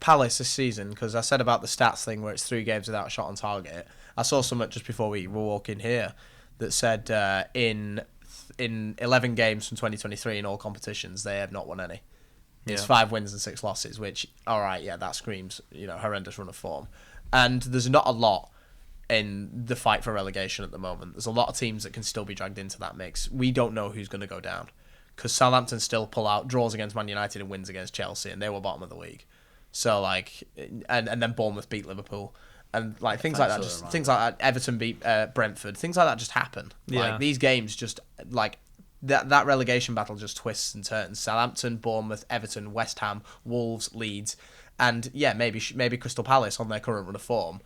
Palace this season, because I said about the stats thing where it's 3 games without a shot on target, I saw something just before we were walking here that said in 11 games from 2023 in all competitions, they have not won any. It's 5 wins and 6 losses, which, all right, yeah, that screams, horrendous run of form. And there's not a lot in the fight for relegation at the moment. There's a lot of teams that can still be dragged into that mix. We don't know who's going to go down, because Southampton still pull out, draws against Man United and wins against Chelsea, and they were bottom of the league. So like, and then Bournemouth beat Liverpool, and like things like that. Just things like that. Everton beat Brentford. Things like that just happen. Yeah. Like these games just like. That relegation battle just twists and turns. Southampton, Bournemouth, Everton, West Ham, Wolves, Leeds, and yeah, maybe Crystal Palace on their current run of form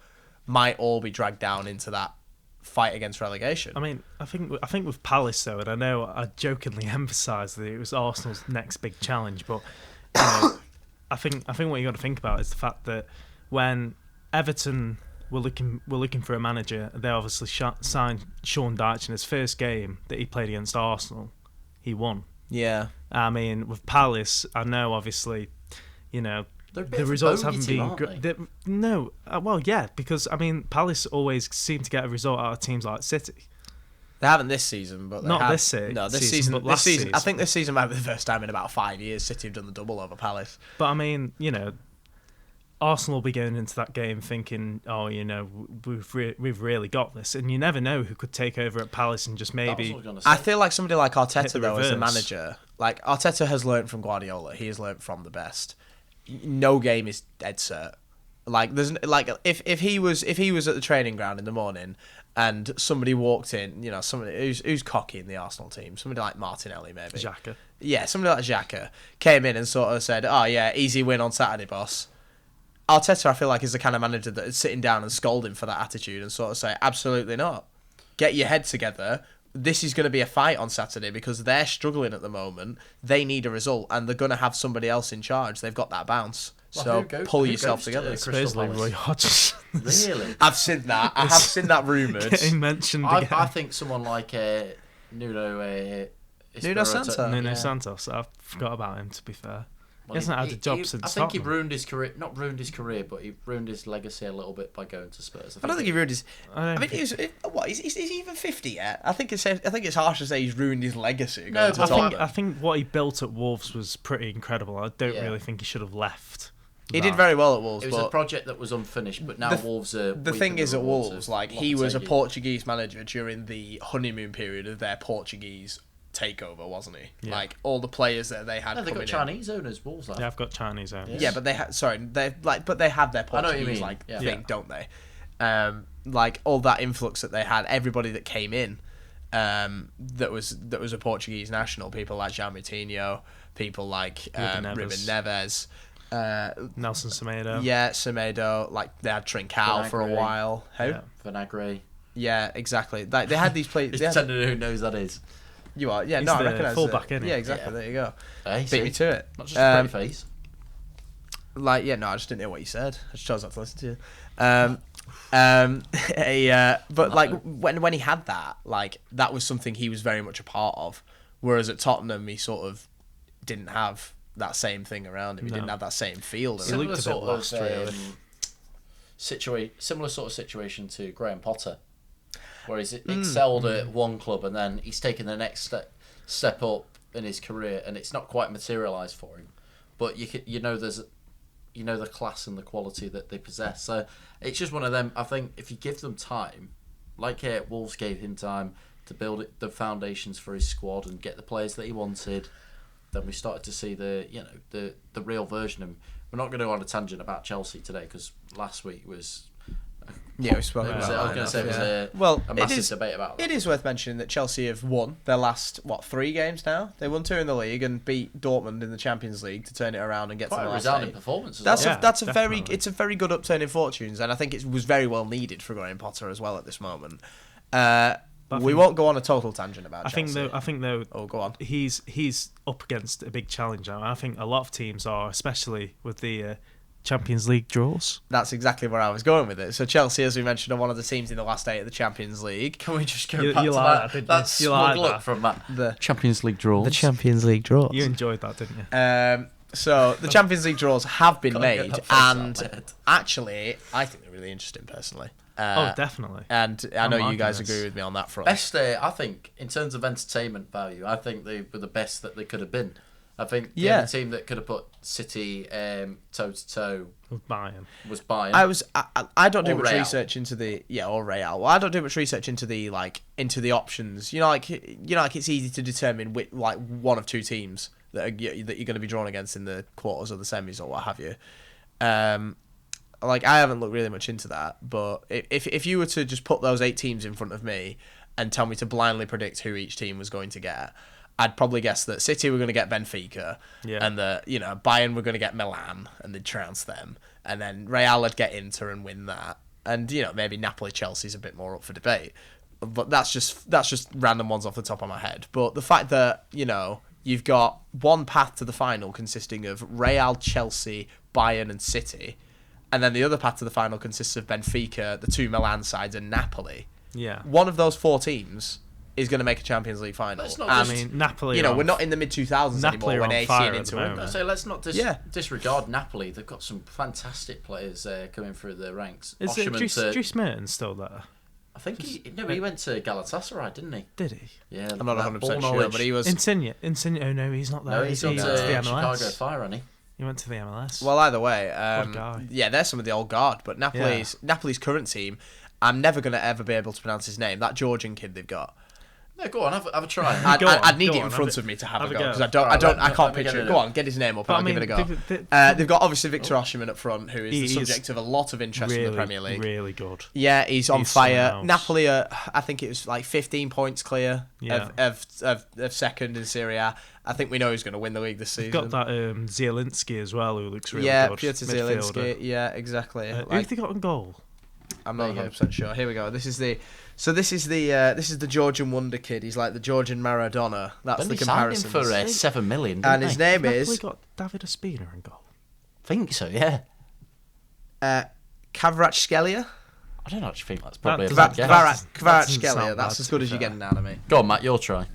might all be dragged down into that fight against relegation. I mean, I think with Palace though, and I know I jokingly emphasised that it was Arsenal's next big challenge, but you know, I think what you got to think about is the fact that when Everton were looking for a manager, they obviously signed Sean Dyche in his first game that he played against Arsenal. He won. Yeah. I mean, with Palace, I know obviously, you know, the results haven't been good. No, well, yeah, because I mean, Palace always seem to get a result out of teams like City. They haven't this season, but this season. But last season. I think this season might be the first time in about 5 years City have done the double over Palace. But I mean, you know, Arsenal will be going into that game thinking, oh, you know, we've really got this, and you never know who could take over at Palace and just maybe. I feel like somebody like Arteta though, as the manager, like Arteta has learned from Guardiola. He has learned from the best. No game is dead cert. Like there's like if he was at the training ground in the morning and somebody walked in, you know, somebody who's cocky in the Arsenal team, somebody like Martinelli maybe, Xhaka. Yeah, somebody like Xhaka came in and sort of said, "Oh yeah, easy win on Saturday, boss." Arteta, I feel like, is the kind of manager that is sitting down and scolding for that attitude and sort of say, absolutely not. Get your head together. This is going to be a fight on Saturday because they're struggling at the moment. They need a result, and they're going to have somebody else in charge. They've got that bounce. So pull yourself together. Supposedly Roy Hodgson. Really? I've seen that. I have seen that rumoured. Getting mentioned again. I think someone like Nuno Santos. I forgot about him, to be fair. He hasn't had a job since. I think he ruined his career. Not ruined his career, but he ruined his legacy a little bit by going to Spurs. I don't think he ruined his. I mean, is he even 50 yet? I think it's harsh to say he's ruined his legacy. No, I think what he built at Wolves was pretty incredible. I don't really think he should have left. He did very well at Wolves. It was a project that was unfinished, but now Wolves are. The thing is, at Wolves, like he was a Portuguese manager during the honeymoon period of their Portuguese takeover, wasn't he? Yeah. Like all the players that they had. No, they've got Chinese owners. Wolves. Yeah, I've got Chinese owners. Yeah, but they have. Sorry, but they have their Portuguese thing, don't they? Like all that influx that they had, everybody that came in, that was a Portuguese national. People like João Moutinho, people like Ruben Neves. Nelson Semedo. Yeah, Semedo. Like they had Trincao for a while. Who? Yeah. Vinagre. Yeah, exactly. Like they had these players. Who knows that is? You are, yeah. He's no, I recognise fullback, isn't he? Yeah, exactly. Yeah. There you go. Hey, beat me to it. Not just a pretty face. Like, yeah, no, I just didn't hear what you said. I just chose not to listen to you. But like when he had that, like that was something he was very much a part of. Whereas at Tottenham, he sort of didn't have that same thing around him. He didn't have that same field. Similar sort of similar sort of situation to Graham Potter, where he's excelled at one club and then he's taken the next step up in his career and it's not quite materialised for him. But there's the class and the quality that they possess. So it's just one of them. I think if you give them time, like Wolves gave him time to build the foundations for his squad and get the players that he wanted, then we started to see the real version of him. We're not going to go on a tangent about Chelsea today because last week was. Yeah, we spoke about that. I was going to say it was a massive debate about that. It is worth mentioning that Chelsea have won their last 3 games now. They won 2 in the league and beat Dortmund in the Champions League to turn it around and get to the last 8. Resounding performance. That's a very good upturn in fortunes, and I think it was very well needed for Graham Potter as well at this moment. We won't go on a total tangent about Chelsea. I think though. Oh, go on. He's up against a big challenge now. I think a lot of teams are, especially with the Champions League draws. That's exactly where I was going with it. So Chelsea, as we mentioned, are one of the teams in the last 8 of the Champions League. Can we just go back to that? That smug look from that. The Champions League draws. The Champions League draws. You enjoyed that, didn't you? So the Champions League draws have been made, and actually, I think they're really interesting personally. Definitely. And I know you guys agree with me on that front. Best, I think, in terms of entertainment value, I think they were the best that they could have been. I think the Yeah. only team that could have put City toe to toe With Bayern. was Bayern. I don't do Or much Real. research into the or Real. Well, I don't do much research into the options. Like it's easy to determine like one of two teams that you're going to be drawn against in the quarters or the semis or what have you. Like I haven't looked really much into that, but if you were to just put those 8 teams in front of me and tell me to blindly predict who each team was going to get, I'd probably guess that City were going to get Benfica, and that Bayern were going to get Milan and they'd trounce them, and then Real would get Inter and win that, and maybe Napoli Chelsea's a bit more up for debate, but that's just random ones off the top of my head. But the fact that you've got one path to the final consisting of Real, Chelsea, Bayern, and City, and then the other path to the final consists of Benfica, the 2 Milan sides, and Napoli. Yeah. One of those 4 teams is going to make a Champions League final. It's not I just- mean, Napoli. we're not in the mid 2000s Napoli anymore are when on AC fire and at Inter the were moment. there. So let's not Yeah. disregard Napoli. They've got some fantastic players coming through the ranks. Is it Osimhen Dries Mertens still there? I think he went to Galatasaray, didn't he? Did he? Yeah, I'm not that 100% ball sure, knowledge. but he was... Insigne. Oh no, he's not there. No, Is he's he? got He went to the Chicago MLS. Fire, hasn't he? He went to the MLS. Well, either way, What a guy. yeah, there's some of the old guard, but Napoli's current team, I'm never going to ever be able to pronounce his name. That Georgian kid they've got. No, go on, have a try. I'd need go it in on, front have of me to have have a a go go. because I Alright, can't let me picture get it. it Go up. on, get his name up But and I I'll give it a mean, go. They've got obviously Victor Osimhen up front, who is the He's subject of a lot of interest in the Premier League. Really good. Yeah, he's on He's fire. someone else. Napoli are, I think it was like 15 points clear Yeah. of second in Serie A. I think we know who's going to win the league this season. Got that Zielinski as well, who looks really yeah, good. Piotr Midfielder. Zielinski. Yeah, exactly. Who have they got in goal? I'm not There you 100% sure. Here we go. This is the Georgian wonder kid. He's like the Georgian Maradona. That's When the they signed him comparison. for $7 million, And didn't his they? name Napoli is got David Ospina in goal. I think so, yeah. Kvaratskhelia. I don't actually think that's probably a That- bad that- guess. that- Kvaratskhelia. doesn't sound That's bad, as to good be as you're fair. getting out of me. Go on, Matt, your try.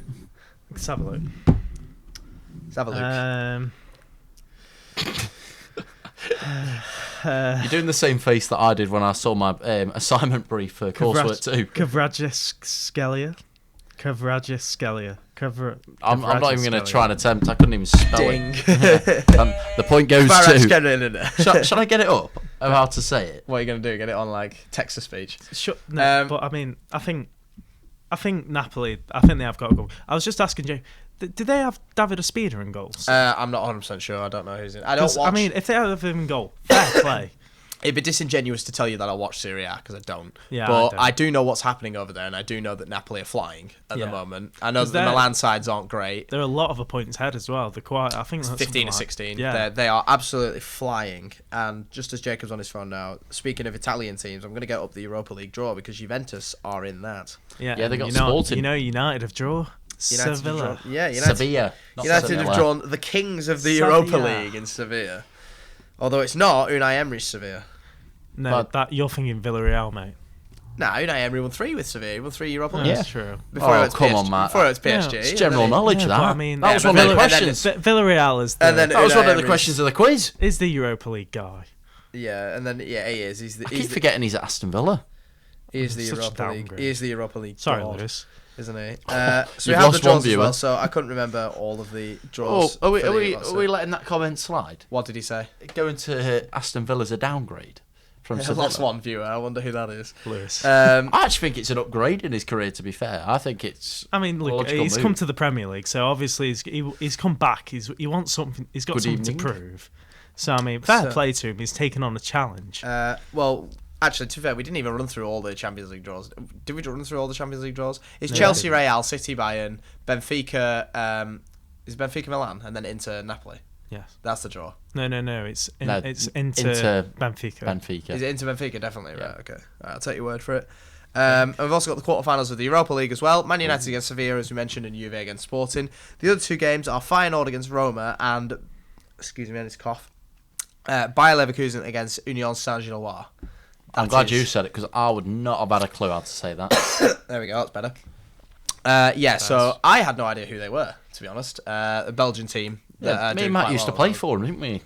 Let's have a look. Let's have a look. You're doing the same face that I did when I saw my assignment brief for coursework too. Kvaratskhelia. I'm not even going to try and attempt. I couldn't even spell Ding. it. The point goes to. Kvaratskhelia. Shall I get it up? Of how to say it? What are you going to do? Get it on like text to speech? No, but I mean, I think Napoli. I think they have got a goal. I was just asking Jay, did they have David Ospina in goals? I'm not 100% sure. I don't know who's in. I don't 'Cause, watch. I mean, if they have him in goal, fair play. It'd be disingenuous to tell you that I watch Serie A because I don't. Yeah, but I don't. do know what's happening over there, and I do know that Napoli are flying at the Yeah. moment. I know 'Cause that the they're- Milan sides aren't great. They're a lot of points ahead as well. They're quite. I think that's 15 or something 16. Yeah. They are absolutely flying. And just as Jacob's on his phone now, speaking of Italian teams, I'm going to get up the Europa League draw because Juventus are in that. Yeah, they and got you know, Sporting. You know, United have drawn United have Sevilla. drawn- yeah, United. Sevilla. Not United Sevilla. have drawn the kings of the Sevilla. Europa League in Sevilla. Although it's not Unai Emery's Sevilla. No, But- that you're thinking Villarreal, mate. Nah, Unai Emery won 3 with Sevilla. He won 3 Europa No, Leagues. That's true. Before Oh, it was come PSG. on, Matt. Before it was PSG. Yeah, It's and general then he- knowledge, Yeah, that. but I mean, that was yeah, one of the but Villa- questions. Villarreal is the, And then That was one of the Emery's- questions of the quiz. is the Europa League guy. Yeah, and then he is. He's the. I He's keep the, forgetting he's at Aston Villa. he is the Such a Europa League. downgrade. He is the Europa League. Sorry, god, Lewis. isn't he? So we You've have the lost one draws as viewer. well. So I couldn't remember all of the Oh, draws. are we, for are, the we, Europa are we letting that comment slide? What did he say? Going to Aston Villa's a downgrade from Sevilla. Lost one viewer. I wonder who that is. Lewis. I actually think it's an upgrade in his career, to be fair. I think it's I mean, a look, logical he's move. come to the Premier League, so obviously he's come back. He wants something. He's got Good something evening. to prove. So I mean, fair So- play to him. He's taken on a challenge. Well, actually, to be fair, we didn't even run through all the Champions League draws. Did we run through all the Champions League draws? It's No, Chelsea, we didn't. Real, City, Bayern, Benfica. Is Benfica Milan, and then Inter Napoli. Yes. That's the draw. No. It's No, it's into Inter Benfica. Benfica. Is it Inter Benfica? Definitely, Yeah. right, okay. Right, I'll take your word for it. And we've also got the quarterfinals of the Europa League as well. Man United against Sevilla, as we mentioned, and Juve against Sporting. The other two games are Feyenoord against Roma and, excuse me, I need to cough, Bayer Leverkusen against Union Saint-Gilloise. I'm That glad is- you said it because I would not have had a clue how to say that. There we go, that's better. So I had no idea who they were, to be honest. A Belgian team. that Yeah, are me doing and Matt quite used to well play at the for them, didn't we?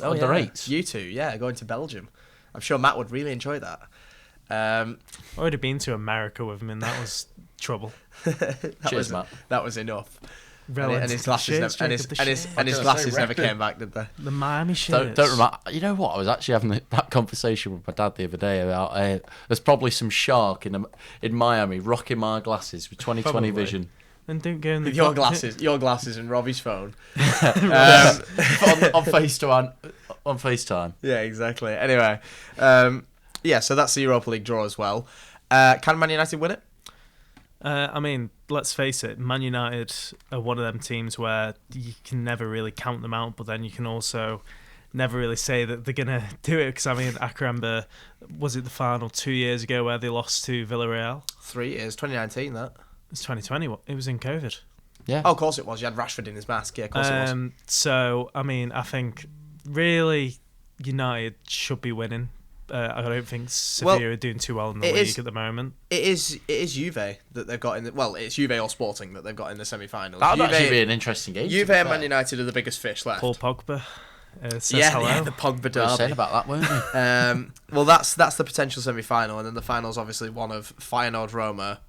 moment. Under eights. You two, yeah, going to Belgium. I'm sure Matt would really enjoy that. I would have been to America with him, and that was trouble. That Cheers, was, Matt. That was enough. And his glasses never came back, did they? The Miami shirts. Don't remind. You know what? I was actually having that conversation with my dad the other day about there's probably some shark in Miami rocking my glasses with 20/20 Probably. vision. And don't go in the With your glasses and Robbie's phone. on FaceTime. On FaceTime. Yeah, exactly. Anyway, so that's the Europa League draw as well. Can Man United win it? I mean, let's face it, Man United are one of them teams where you can never really count them out, but then you can also never really say that they're going to do it, because, I mean, I can remember, was it the final 2 years ago where they lost to Villarreal? 3 years, 2019, that. It's 2020, it was in COVID. Yeah. Oh, of course it was. You had Rashford in his mask. Yeah, of course it was. So, I mean, I think, really, United should be winning. I don't think Sevilla are doing too well in the league at the moment. It is Juve that they've got in the... Well, it's Juve or Sporting that they've got in the semi-finals. That would actually be an interesting game. Juve and Man United are the biggest fish left. Paul Pogba says hello. The Pogba derby. We were saying about that, weren't we? Well, that's the potential semi-final, and then the final's obviously one of Feyenoord, Roma,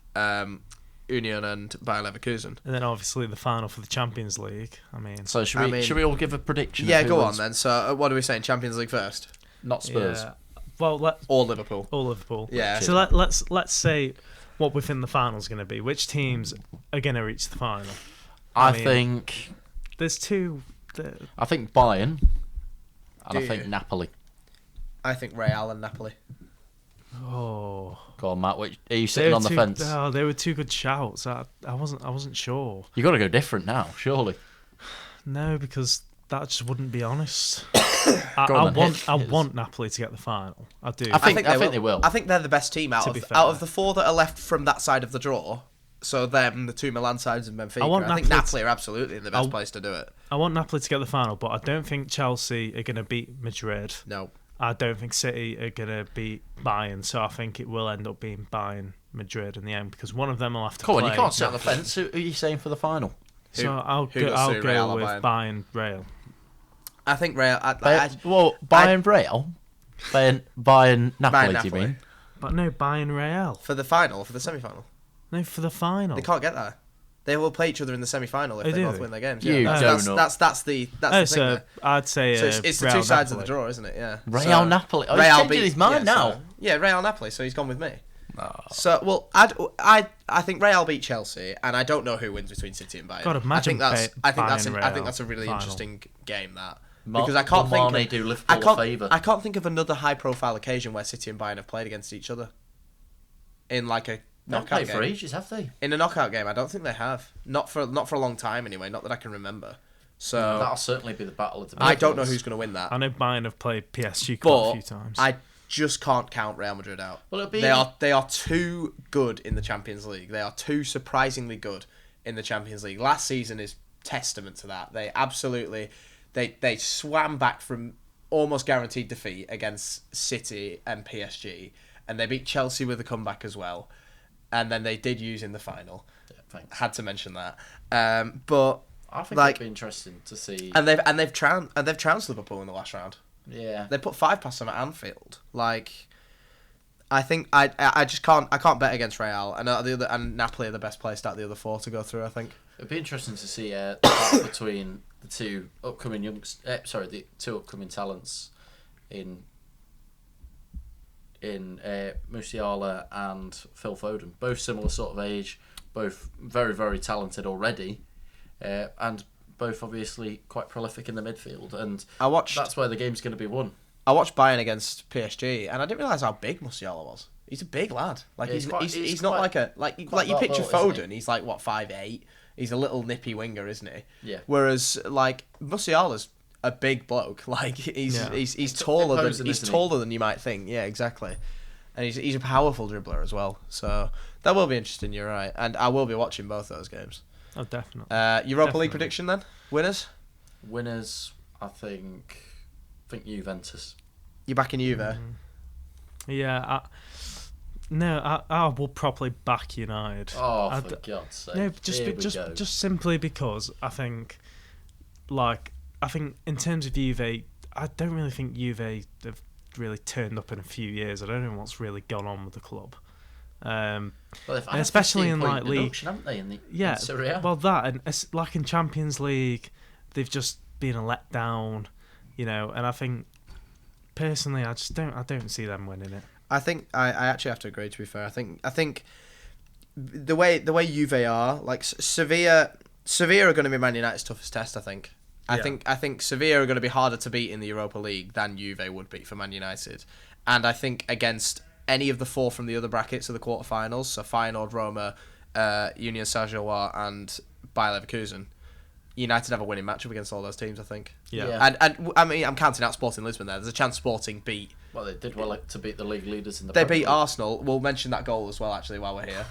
Union and Bayer Leverkusen. And then obviously the final for the Champions League. I mean... So should we all give a prediction? Yeah, go on then. So what are we saying? Champions League first? Not Spurs. Yeah. Well, or Liverpool. Or Liverpool. Yeah. So let's say what we think the final's going to be. Which teams are going to reach the final? I think there's two. I think Bayern, and I think Napoli. I think Real and Napoli. Oh. Go on, Matt. Are you sitting on the fence? Oh, they were two good shouts. I wasn't sure. You got to go different now, surely. No, because that just wouldn't be honest. I want Napoli to get the final. I do. I think they will. I think they're the best team out of the four that are left from that side of the draw. So them, the two Milan sides and Benfica. I think Napoli are absolutely in the best place to do it. I want Napoli to get the final, but I don't think Chelsea are going to beat Madrid. No. I don't think City are going to beat Bayern, so I think it will end up being Bayern Madrid in the end, because one of them will have to play. Come on, you can't sit on the fence. Who are you saying for the final? So I'll go with Bayern Real. I think Real. Bayern Real? Bayern Napoli, do you mean? But no, Bayern Real. For the final, for the semi-final? No, for the final. They can't get there. They will play each other in the semi-final if they both win their games. That's the thing. I'd say it's the two sides of the draw, isn't it? Yeah. Real Napoli. Oh, he's changing his mind now. Real Napoli. So he's gone with me. Oh. So I think Real beat Chelsea, and I don't know who wins between City and Bayern. God, imagine I think that's a really interesting game, that. Because I can't think of another high-profile occasion where City and Bayern have played against each other in like a knockout game. For ages, have they? In a knockout game, I don't think they have. Not for a long time anyway. Not that I can remember. So that'll certainly be the battle of the. I don't know who's going to win that. I know Bayern have played PSG quite a few times. I just can't count Real Madrid out. Well, they are too good in the Champions League. They are too surprisingly good in the Champions League. Last season is testament to that. They absolutely. They swam back from almost guaranteed defeat against City and PSG, and they beat Chelsea with a comeback as well, and then they did use in the final. Yeah, thanks. Had to mention that. But I think it'd be interesting to see. And they've trounced Liverpool in the last round. Yeah, they put 5 past them at Anfield. Like, I think I just can't bet against Real, and Napoli are the best placed out of the other 4 to go through. I think it'd be interesting to see the battle between the two upcoming the two upcoming talents in Musiala and Phil Foden. Both similar sort of age, both very, very talented already, and both obviously quite prolific in the midfield. And that's where the game's going to be won. I watched Bayern against PSG, and I didn't realise how big Musiala was. He's a big lad. Like he's not like you picture Foden. He's like 5'8". He's a little nippy winger, isn't he? Yeah. Whereas like Musiala's a big bloke. Like he's taller than you might think. Yeah, exactly. And he's a powerful dribbler as well. So that will be interesting. You're right, and I will be watching both those games. Oh, definitely. Europa League prediction then? Winners, I think Juventus. You're back in Juve. Yeah. I will probably back United. Oh, for God's sake! No, just simply because I think in terms of Juve, I don't really think Juve have really turned up in a few years. I don't know what's really gone on with the club. Well, they've had And especially in 15-point like league, deduction, haven't they? yeah. in Serie A? Well, that and like in Champions League, they've just been a letdown, And I think personally, I don't see them winning it. I think I actually have to agree. To be fair, I think the way Juve are, like Sevilla are going to be Man United's toughest test. I think Sevilla are going to be harder to beat in the Europa League than Juve would be for Man United, and I think against any of the four from the other brackets of the quarterfinals, so Feyenoord, Roma, Union Saint-Gilloise, and Bayer Leverkusen, United have a winning matchup against all those teams. I think. Yeah. And I mean, I'm counting out Sporting Lisbon there. There's a chance Sporting beat. Well, they did well to beat the league leaders in the. They Premier beat League. Arsenal. We'll mention that goal as well, actually, while we're here.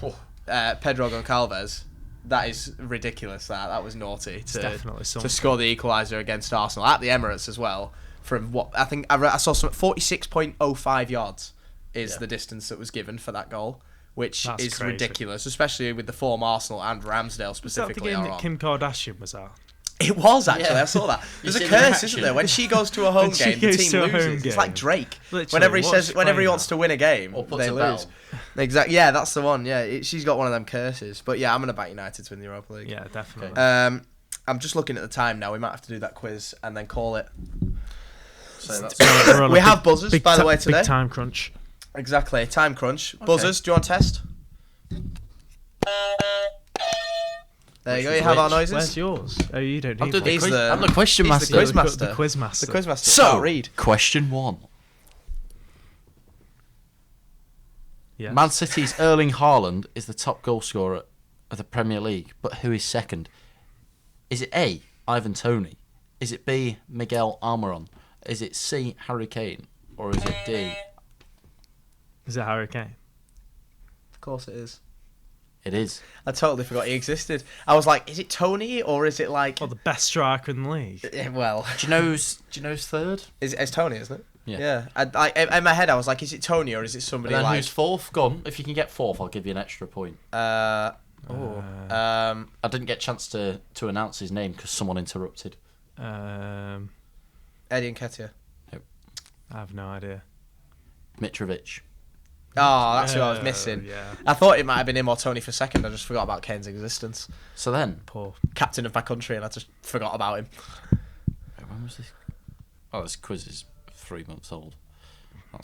Pedro Goncalves. That is ridiculous. That was naughty Definitely something. to score the equaliser against Arsenal at the Emirates as well. From what I think I saw, some 46.05 yards is the distance that was given for that goal, which That's is crazy. ridiculous, especially with the form Arsenal and Ramsdale Is that the specifically game are that on. Kim Kardashian was at? It was actually. Yeah. I saw that. There's a seen the curse, reaction? isn't there? When she goes to a home When she game, the goes team to a home loses. It's like game. Drake. Literally, Whenever he wants to win a game, Or puts they a lose. bell. Exactly. Yeah, that's the one. Yeah, she's got one of them curses. But yeah, I'm gonna back United to win the Europa League. Yeah, definitely. I'm just looking at the time now. We might have to do that quiz and then call it. So that's We're on a We have buzzers, big by the way, today. Big time crunch. Exactly. Time crunch. Buzzers. Do you want to test? There you go. You have our noises. Where's yours? Oh, you don't I'll need do one. the He's quiz. the- I'm the question he's the master. quiz master. The quiz master. The quizmaster. So, Can't read. question 1. Yes. Man City's Erling Haaland is the top goal scorer of the Premier League, but who is second? Is it A, Ivan Toney? Is it B, Miguel Almiron? Is it C, Harry Kane? Or is it D? Is it Harry Kane? Of course it is. It is. I totally forgot he existed. I was like, is it Tony or is it like? Well, the best striker in the league. Well, Do you know who's third? it's Tony, isn't it? Yeah. In my head, I was like, is it Tony or is it And somebody then like? who's fourth? Go on. If you can get fourth, I'll give you an extra point. I I didn't get a chance to announce his name because someone interrupted. Um, Eddie Nketiah. I have no idea. Mitrovic. Oh, that's who I was missing. Yeah. I thought it might have been him or Tony for a second. I just forgot about Kane's existence. So then, Poor. Captain of my country, and I just forgot about him. when was this? Oh, this quiz is 3 months old.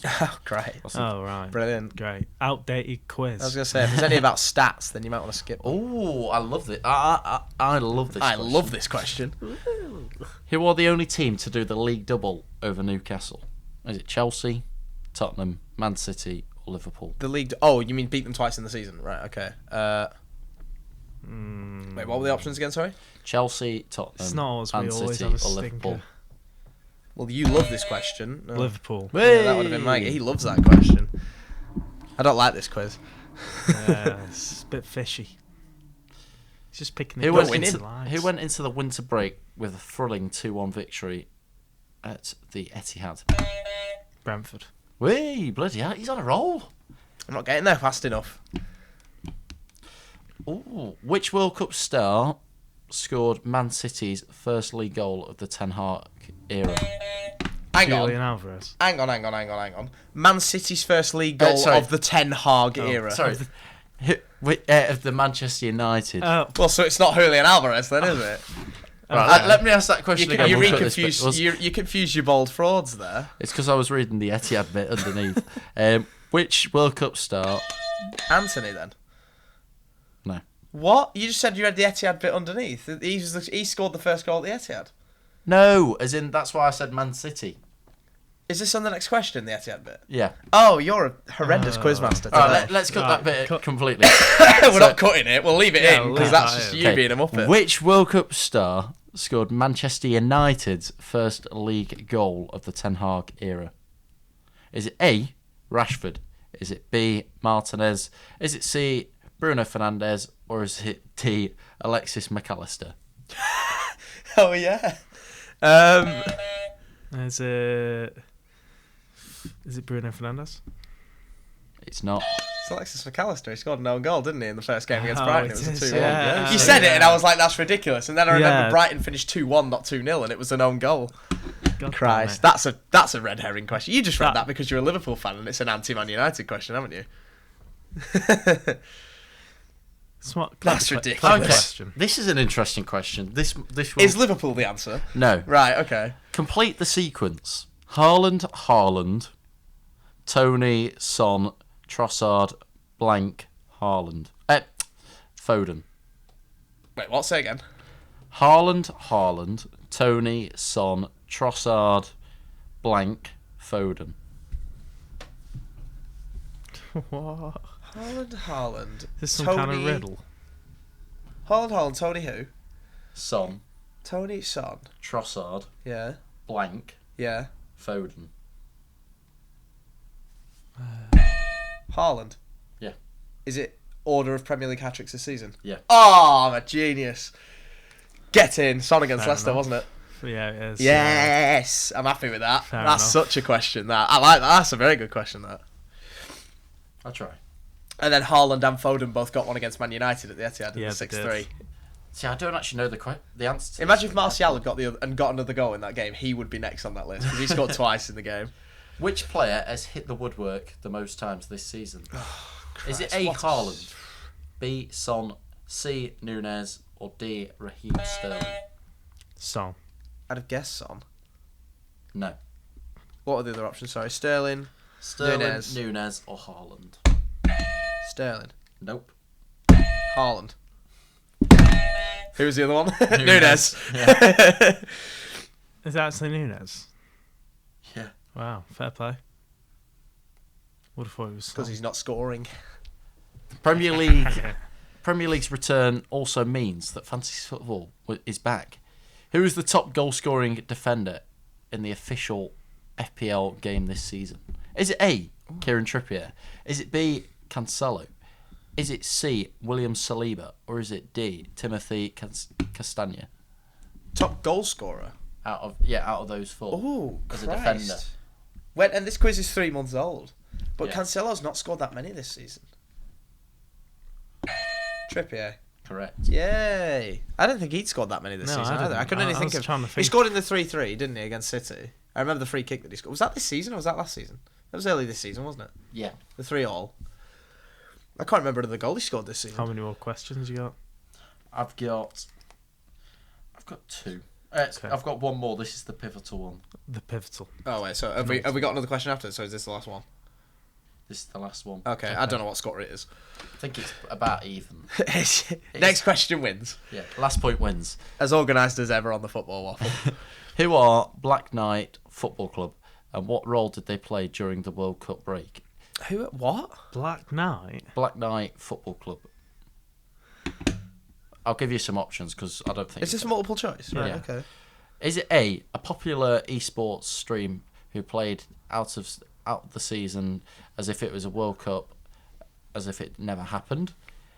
Oh, great. Oh, right. Brilliant. Great. Outdated quiz. I was going to say, if there's any about stats, then you might want to skip. Oh, I love this. I love this. I question. love this question. Who are the only team to do the league double over Newcastle? Is it Chelsea, Tottenham, Man City, or Liverpool? The league. Oh, you mean beat them twice in the season? Right, okay. Wait, what were the options again, sorry? Chelsea, Tottenham, It's not us. Man We always City, have a or Liverpool? stinker. Well, you love this question. Oh. Liverpool. Yeah, that would have been Mike. He loves that question. I don't like this quiz. Yeah, it's a bit fishy. He's just picking Who it went, up into, into lives. who went into the winter break with a thrilling 2-1 victory at the Etihad? Brentford. Whee, bloody hell, he's on a roll. I'm not getting there fast enough. Ooh, which World Cup star scored Man City's first league goal of the Ten Hag era? Hang Julian on. Alvarez. Hang on. Man City's first league goal sorry. of the Ten Hag era. Sorry, of the Manchester United. Well, so it's not Julian Alvarez then, is it? Right, let me ask that question again. You We'll cut this bit. you confuse your bold frauds there. It's because I was reading the Etihad bit underneath. Which World Cup star? Anthony then. No. What? You just said you had the Etihad bit underneath. He scored the first goal at the Etihad. No, as in that's why I said Man City. Is this on the next question, the Etihad bit? Yeah. Oh, you're a horrendous quizmaster today. All right, let's cut Right, that bit cut. completely. We're not cutting it. We'll leave it Yeah, in we'll because leave that's that just in. you being a muppet. Which World Cup star scored Manchester United's first league goal of the Ten Hag era? Is it A, Rashford? Is it B, Martinez? Is it C, Bruno Fernandes? Or is it D, Alexis McAllister? Oh yeah. Is it Bruno Fernandes? It's not. It's Alexis McAllister. He scored an own goal, didn't he, in the first game against Oh, Brighton? it It was a is, 2-1. yeah. You said it, and Yeah. I was like, that's ridiculous. And then I remember Yeah. Brighton finished 2-1, not 2-0, and it was an own goal. God Christ, damn that's a red herring question. You just read That- that because you're a Liverpool fan, and it's an anti-Man United question, haven't you? Smart. That's clever ridiculous. question. This is an interesting question. This will... Is Liverpool the answer? No. Right, okay. Complete the sequence. Haaland, Tony, Son, Trossard, blank, Haaland. Foden. Wait, what? Say again. Haaland, Tony, Son, Trossard, blank, Foden. What? Haaland. Is this some kind of riddle? Haaland, Tony who? Son, Tony, Son. Trossard, Yeah. blank, Yeah. Foden. Haaland. Yeah. Is it order of Premier League hat-tricks this season? Yeah. Oh, I'm a genius. Get in. Son against Fair Leicester, enough. wasn't it? Yeah, it is. Yes. I'm happy with that. Fair That's enough. such a question, that. I like that. That's a very good question, that. I'll try. And then Haaland and Foden both got one against Man United at the Etihad in Yeah, the they 6-3. did. See, I don't actually know the answer to Imagine this. if Martial had got another goal in that game. He would be next on that list because he scored twice in the game. Which player has hit the woodwork the most times this season? Is it Christ, A, what a- Haaland, B, Son, C, Nunez, or D, Raheem Sterling? Son. I'd have guessed Son. No. What were the other options? Sorry, Sterling, Sterling, Nunez. Nunez, or Haaland? Sterling, Nope. Haaland. Who was the other one? Nunez. Nunez. Is that actually Nunez? Yeah. Wow, fair play. Would have thought it was Son. Because he's not scoring. Premier League's return also means that fantasy football is back. Who is the top goal-scoring defender in the official FPL game this season? Is it A, Kieran Trippier? Is it B, Cancelo? Is it C, William Saliba? Or is it D, Timothy Castagna? Top goal scorer. Out of those four. Oh, as Christ. a defender. And this quiz is 3 months old. But Yeah. Cancelo's not scored that many this season. Trippier. Correct. Yay. I don't think he'd scored that many this No, season I either. didn't. I couldn't I even think was of... trying to He think. scored in the 3-3, didn't he, against City? I remember the free kick that he scored. Was that this season or was that last season? That was early this season, wasn't it? Yeah. The 3-all. I can't remember the goal he scored this season. How many more questions you got? I've got two. Okay. I've got one more. This is the pivotal one. The pivotal. Oh, wait, so have we got another question after? So is this the last one? This is the last one. Okay, I don't know what score it is. I think it's about even. Next question wins. Yeah. Last point wins. As organised as ever on the Football Waffle. Who are Black Knight Football Club, and what role did they play during the World Cup break? Who? What? Black Knight? Black Knight Football Club. I'll give you some options because I don't think... Is this multiple choice? Right, Yeah. okay. Is it A, a popular esports stream who played out the season as if it was a World Cup, as if it never happened?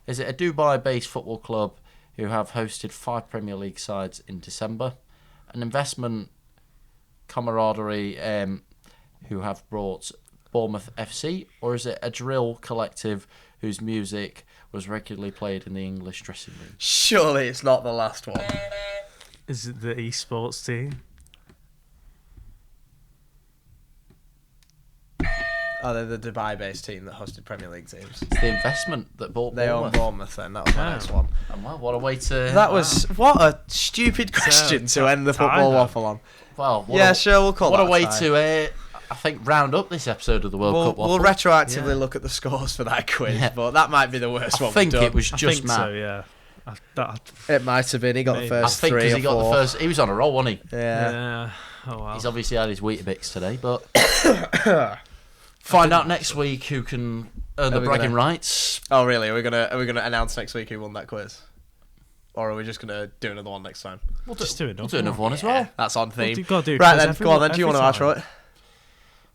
Is it a Dubai-based football club who have hosted 5 Premier League sides in December? An investment camaraderie who have brought Bournemouth FC? Or is it a drill collective whose music was regularly played in the English dressing room? Surely it's not the last one. Is it the esports team? Oh, they're the Dubai-based team that hosted Premier League teams. It's the investment that bought They own Bournemouth. Bournemouth then. That was my Oh. next one. And well, what a way to... That was... What a stupid question to end the Football tie Waffle on. Well, what Yeah, a, sure, we'll call what that a way tie. to, I think, round up this episode of the World Cup Waffle. We'll retroactively Yeah. look at the scores for that quiz, Yeah. but that might be the worst I one think we've done. it was I just think Matt. so, yeah. It might have been. He got the Maybe. I first think three because or he got four. the first... He was on a roll, wasn't he? Yeah. Yeah. Oh, wow. He's obviously had his Weetabix today, but... Find out next week who can earn the we bragging gonna- rights. Oh, really? Are we gonna announce next week who won that quiz, or are we just gonna do another one next time? We'll Just do it. We'll do another one as well. That's on theme. You've got to do a Right quiz then, every- go on then. Do you want to every outro time. it?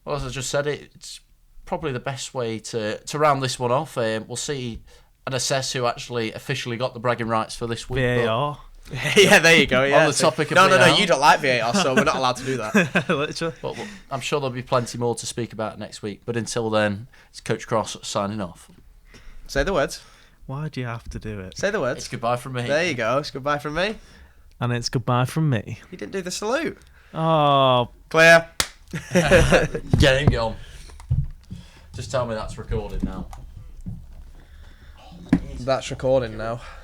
Well, as I just said, it's probably the best way to round this one off. We'll see and assess who actually officially got the bragging rights for this week. but- VAR. Yeah, there you go. Yeah. the topic of no, VAR. you don't like VAR, so we're not allowed to do that. Literally. But I'm sure there'll be plenty more to speak about next week. But until then, it's Coach Cross signing off. Say the words. Why do you have to do it? Say the It's words. goodbye from me. There you go. It's goodbye from me. And it's goodbye from me. You didn't do the salute. Oh, Clear. Get him, get on. Just tell me that's recorded now. That's recording now.